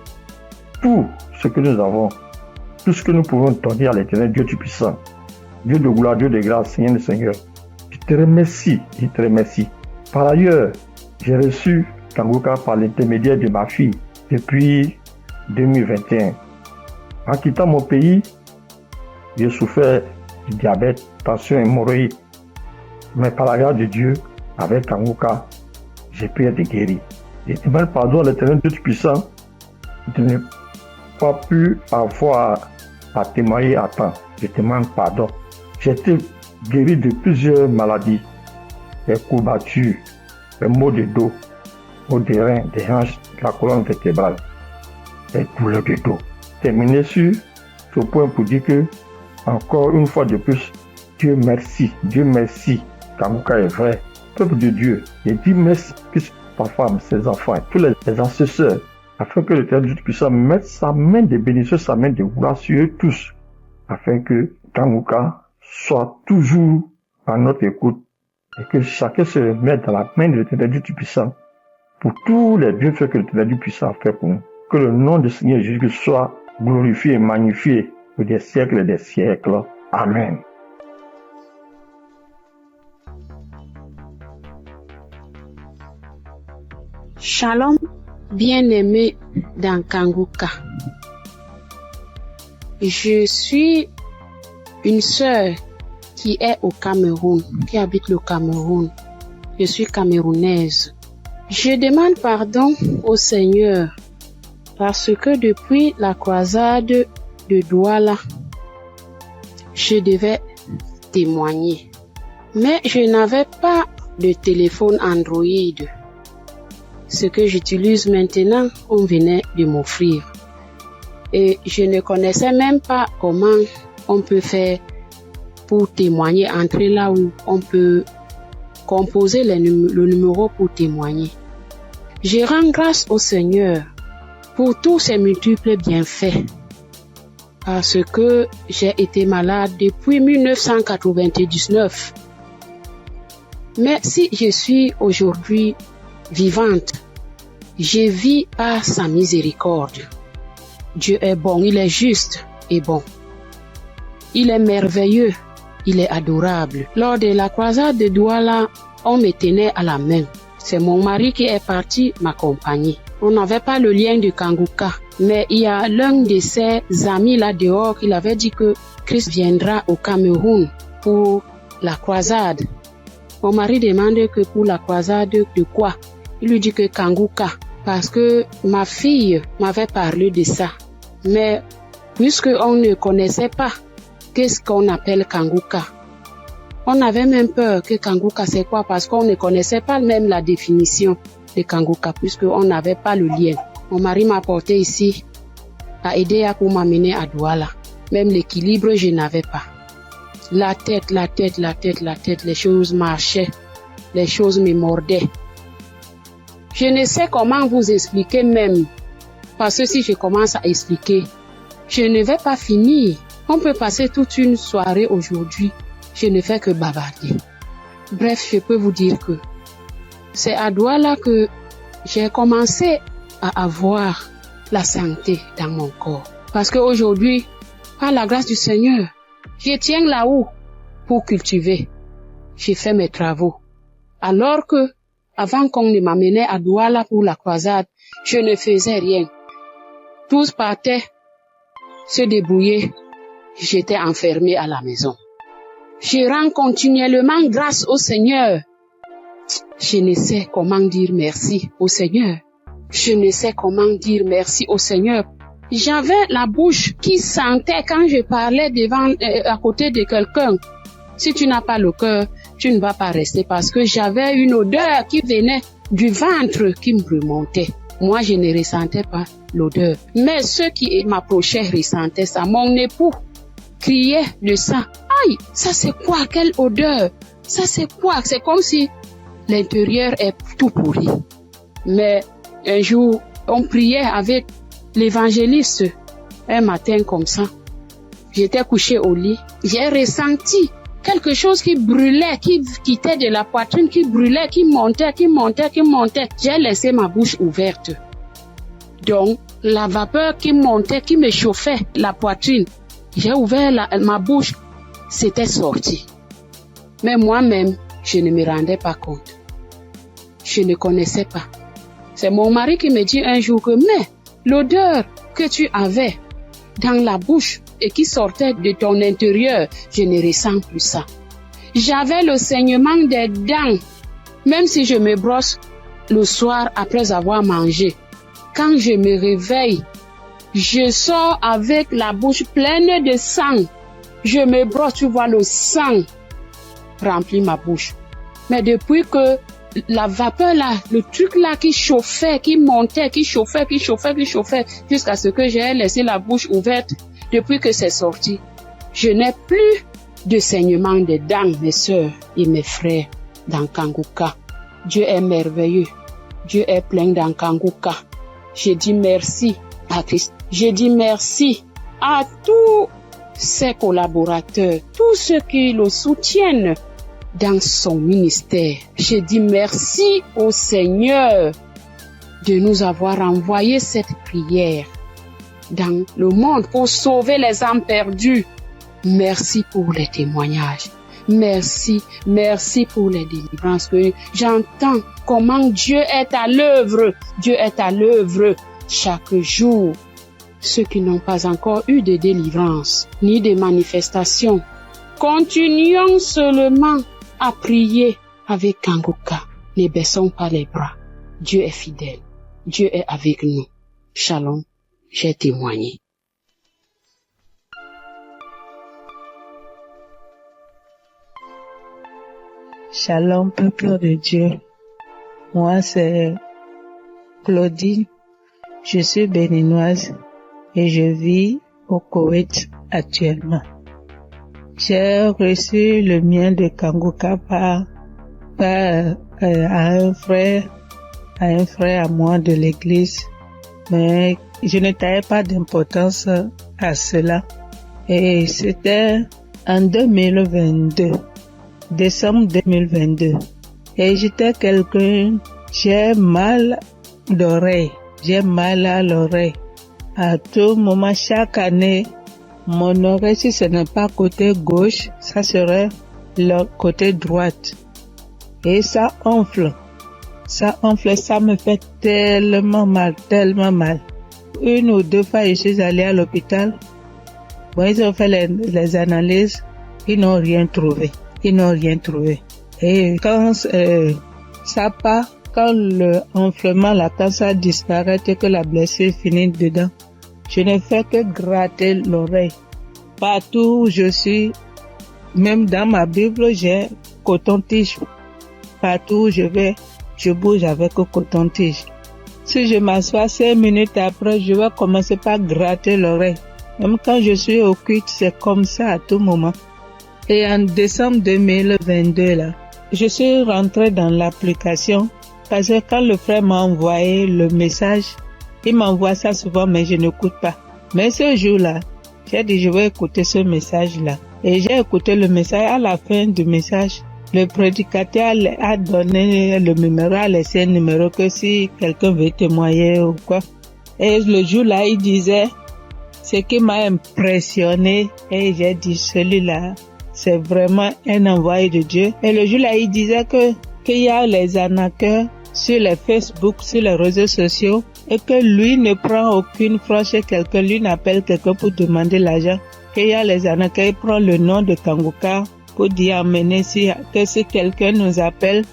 tout ce que nous avons, tout ce que nous pouvons donner à l'Éternel Dieu du puissant. Dieu de gloire, Dieu de grâce, Seigneur le Seigneur. Je te remercie. Par ailleurs, j'ai reçu Kanguka par l'intermédiaire de ma fille depuis 2021. En quittant mon pays, j'ai souffert du diabète, tension, hémorroïde. Mais par la grâce de Dieu, avec Kanguka, j'ai pu être guéri. Je demande pardon à l'Éternel Dieu Tout-Puissant de ne pas pu avoir à témoigner à temps. Je demande pardon. J'ai été guéri de plusieurs maladies, des courbatures, des maux de dos, maux des reins, des hanches, de la colonne vertébrale, des douleurs de dos. Terminé sur ce point pour dire que, encore une fois de plus, Dieu merci, Kanguka est vrai, peuple de Dieu, et dis merci plus ta femme, ses enfants, tous les ancêtres, afin que l'Éternel Dieu puissant mette sa main de bénédiction, sa main de gloire sur eux tous, afin que Kanguka soit toujours à notre écoute et que chacun se mette dans la main de l'Éternel Dieu Tout-Puissant pour tous les bienfaits que l'Éternel Dieu Puissant a fait pour nous. Que le nom du Seigneur Jésus soit glorifié et magnifié pour des siècles et des siècles. Amen. Shalom, bien-aimé dans Kanguka. Je suis une sœur qui est au Cameroun, qui habite le Cameroun. Je suis camerounaise. Je demande pardon au Seigneur parce que depuis la croisade de Douala, je devais témoigner. Mais je n'avais pas de téléphone Android. Ce que j'utilise maintenant, on venait de m'offrir. Et je ne connaissais même pas comment on peut faire pour témoigner, entrer là où on peut composer le numéro pour témoigner. Je rends grâce au Seigneur pour tous ses multiples bienfaits. Parce que j'ai été malade depuis 1999. Mais si je suis aujourd'hui vivante, je vis par sa miséricorde. Dieu est bon, il est juste et bon. Il est merveilleux, il est adorable. Lors de la croisade de Douala, on me tenait à la main. C'est mon mari qui est parti m'accompagner. On n'avait pas le lien de Kanguka, mais il y a l'un de ses amis là dehors qui avait dit que Christ viendra au Cameroun pour la croisade. Mon mari demande que pour la croisade de quoi? Il lui dit que Kanguka. parce que ma fille m'avait parlé de ça. Mais puisqu'on ne connaissait pas qu'est-ce qu'on appelle Kanguka, on avait même peur que Kanguka c'est quoi parce qu'on ne connaissait pas même la définition de Kanguka puisqu'on n'avait pas le lien. Mon mari m'a porté ici à aider pour m'amener à Douala. Même l'équilibre, je n'avais pas. La tête, les choses marchaient, les choses me mordaient. Je ne sais comment vous expliquer même, parce que si je commence à expliquer, je ne vais pas finir. On peut passer toute une soirée aujourd'hui, je ne fais que bavarder. Bref, je peux vous dire que c'est à Douala que j'ai commencé à avoir la santé dans mon corps. Parce qu'aujourd'hui, par la grâce du Seigneur, je tiens là-haut pour cultiver. J'ai fait mes travaux. Alors que, avant qu'on ne m'amenait à Douala pour la croisade, je ne faisais rien. Tous partaient se débrouiller. J'étais enfermée à la maison. Je rends continuellement grâce au Seigneur. Je ne sais comment dire merci au Seigneur. Je ne sais comment dire merci au Seigneur. J'avais la bouche qui sentait quand je parlais à côté de quelqu'un. Si tu n'as pas le cœur, tu ne vas pas rester parce que j'avais une odeur qui venait du ventre qui me remontait. Moi, je ne ressentais pas l'odeur. Mais ceux qui m'approchaient ressentaient ça. Mon époux criait de ça. Aïe, ça c'est quoi? Quelle odeur? Ça c'est quoi? C'est comme si l'intérieur est tout pourri. Mais un jour, on priait avec l'évangéliste. Un matin comme ça, j'étais couchée au lit. J'ai ressenti quelque chose qui brûlait, qui quittait de la poitrine, qui brûlait, qui montait. J'ai laissé ma bouche ouverte. Donc, la vapeur qui montait, qui me chauffait la poitrine, j'ai ouvert ma bouche, c'était sorti. Mais moi-même, je ne me rendais pas compte. Je ne connaissais pas. C'est mon mari qui me dit un jour que, mais l'odeur que tu avais dans la bouche et qui sortait de ton intérieur, je ne ressens plus ça. J'avais le saignement des dents, même si je me brosse le soir après avoir mangé. Quand je me réveille, je sors avec la bouche pleine de sang. Je me brosse, tu vois le sang remplit ma bouche. Mais depuis que la vapeur là, le truc là qui chauffait, qui montait, qui chauffait, jusqu'à ce que j'ai laissé la bouche ouverte, depuis que c'est sorti, je n'ai plus de saignement des dents, mes sœurs et mes frères dans Kanguka. Dieu est merveilleux. Dieu est plein dans Kanguka. Je dis merci à Christ. Je dis merci à tous ses collaborateurs, tous ceux qui le soutiennent dans son ministère. Je dis merci au Seigneur de nous avoir envoyé cette prière dans le monde pour sauver les âmes perdues. Merci pour les témoignages. Merci pour les délivrances que j'entends comment Dieu est à l'œuvre. Dieu est à l'œuvre chaque jour. Ceux qui n'ont pas encore eu de délivrance ni de manifestation, continuons seulement à prier avec Kanguka. Ne baissons pas les bras. Dieu est fidèle. Dieu est avec nous. Shalom, j'ai témoigné. Shalom, peuple de Dieu. Moi, c'est Claudine. Je suis béninoise et je vis au Koweït actuellement. J'ai reçu le mien de Kanguka par un frère à moi de l'église, mais je ne taillais pas d'importance à cela. Et c'était en 2022, décembre 2022. Et j'étais quelqu'un, j'ai mal à l'oreille. À tout moment, chaque année, mon oreille, si ce n'est pas côté gauche, ça serait le côté droite. Et ça enfle, ça me fait tellement mal. Une ou deux fois, je suis allée à l'hôpital. Bon, ils ont fait les analyses, ils n'ont rien trouvé. Et quand ça part, quand le enflement, la cancer disparaît et que la blessure finit dedans, je ne fais que gratter l'oreille. Partout où je suis, même dans ma Bible, j'ai coton-tige. Partout où je vais, je bouge avec coton-tige. Si je m'assois 5 minutes après, je vais commencer par gratter l'oreille. Même quand je suis au culte, c'est comme ça à tout moment. Et en décembre 2022, là, je suis rentrée dans l'application parce que quand le frère m'a envoyé le message, il m'envoie ça souvent, mais je n'écoute pas. Mais ce jour-là, j'ai dit je vais écouter ce message-là. Et j'ai écouté le message. À la fin du message, le prédicateur a donné le numéro, a laissé un numéro que si quelqu'un veut témoigner ou quoi. Et le jour-là, il disait, ce qui m'a impressionné, et j'ai dit celui-là, c'est vraiment un envoyé de Dieu. Et le jour-là, il disait qu'il y a les arnaqueurs sur les Facebook, sur les réseaux sociaux, et que lui ne prend aucune franche chez quelqu'un, lui n'appelle quelqu'un pour demander l'argent. Qu'il y a les arnaqueurs, il prend le nom de Kanguka pour dire amener que si quelqu'un nous appelle,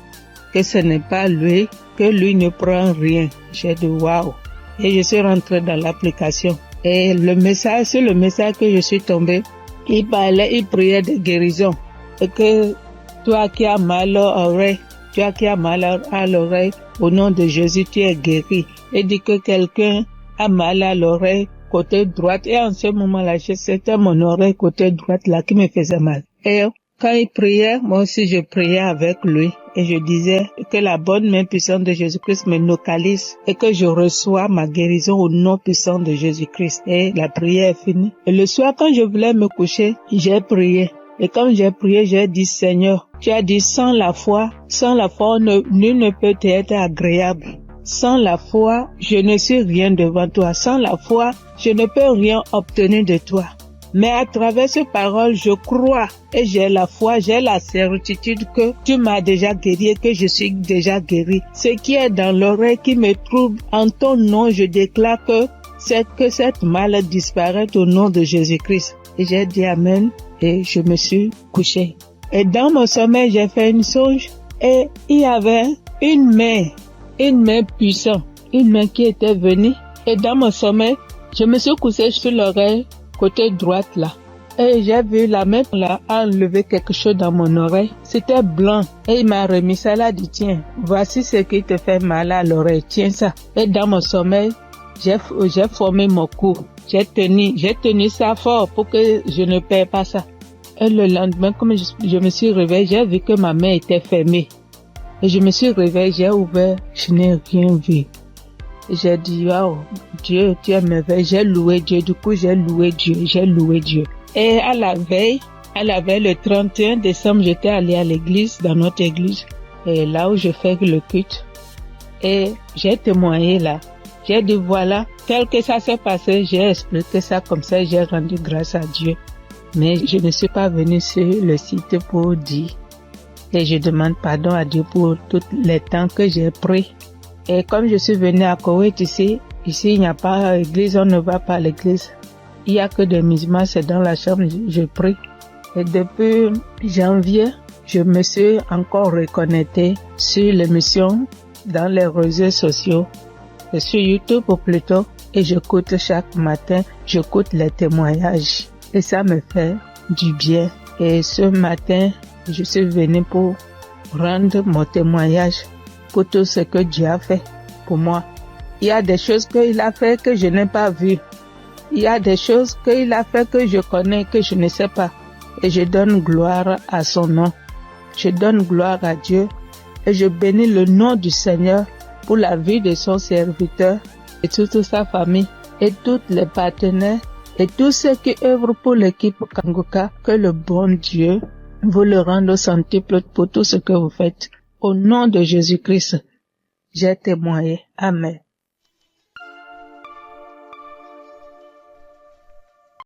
que ce n'est pas lui, que lui ne prend rien. J'ai dit waouh. Et je suis rentrée dans l'application. Et le message, sur le message que je suis tombée, il priait de guérison. Et que toi qui as mal à l'oreille, toi qui as mal à l'oreille, au nom de Jésus, tu es guéri. Et dit que quelqu'un a mal à l'oreille, côté droite. Et en ce moment-là, c'était mon oreille côté droite là qui me faisait mal. Et quand il priait, moi aussi je priais avec lui. Et je disais que la bonne main puissante de Jésus-Christ me localise et que je reçois ma guérison au nom puissant de Jésus-Christ. Et la prière est finie. Et le soir, quand je voulais me coucher, j'ai prié. Et quand j'ai prié, j'ai dit, Seigneur, tu as dit, sans la foi, nul ne peut être agréable. Sans la foi, je ne suis rien devant toi. Sans la foi, je ne peux rien obtenir de toi. Mais à travers ces paroles, je crois et j'ai la foi, j'ai la certitude que tu m'as déjà guéri et que je suis déjà guéri. Ce qui est dans l'oreille qui me trouble, en ton nom, je déclare que cette maladie disparaît au nom de Jésus-Christ. Et j'ai dit Amen et je me suis couché. Et dans mon sommeil, j'ai fait une songe et il y avait une main puissante, une main qui était venue. Et dans mon sommeil, je me suis couché sur l'oreille côté droite là. Et j'ai vu la main là enlever quelque chose dans mon oreille. C'était blanc. Et il m'a remis ça là, dit tiens, voici ce qui te fait mal à l'oreille, tiens ça. Et dans mon sommeil, j'ai formé mon cou. J'ai tenu ça fort pour que je ne perds pas ça. Et le lendemain, comme je me suis réveillée, j'ai vu que ma main était fermée. Et je me suis réveillée, j'ai ouvert, je n'ai rien vu. J'ai dit, waouh, Dieu, tu es merveilleux. J'ai loué Dieu. Du coup, j'ai loué Dieu. Et à la veille, le 31 décembre, j'étais allée à l'église, dans notre église, et là où je fais le culte. Et j'ai témoigné là. J'ai dit, voilà, tel que ça s'est passé, j'ai expliqué ça comme ça, j'ai rendu grâce à Dieu. Mais je ne suis pas venue sur le site pour dire. Et je demande pardon à Dieu pour tous les temps que j'ai pris. Et comme je suis venue à Koweït ici il n'y a pas d'église, on ne va pas à l'église. Il n'y a que des musulmans, c'est dans la chambre, je prie. Et depuis janvier, je me suis encore reconnectée sur l'émission dans les réseaux sociaux. Et sur YouTube plutôt, et j'écoute chaque matin, j'écoute les témoignages. Et ça me fait du bien. Et ce matin, je suis venue pour rendre mon témoignage pour tout ce que Dieu a fait pour moi. Il y a des choses qu'il a fait que je n'ai pas vues. Il y a des choses qu'il a fait que je connais, que je ne sais pas. Et je donne gloire à son nom. Je donne gloire à Dieu. Et je bénis le nom du Seigneur pour la vie de son serviteur et toute sa famille et tous les partenaires et tous ceux qui œuvrent pour l'équipe Kanguka. Que le bon Dieu vous le rende au centuple pour tout ce que vous faites. Au nom de Jésus-Christ, j'ai témoigné. Amen.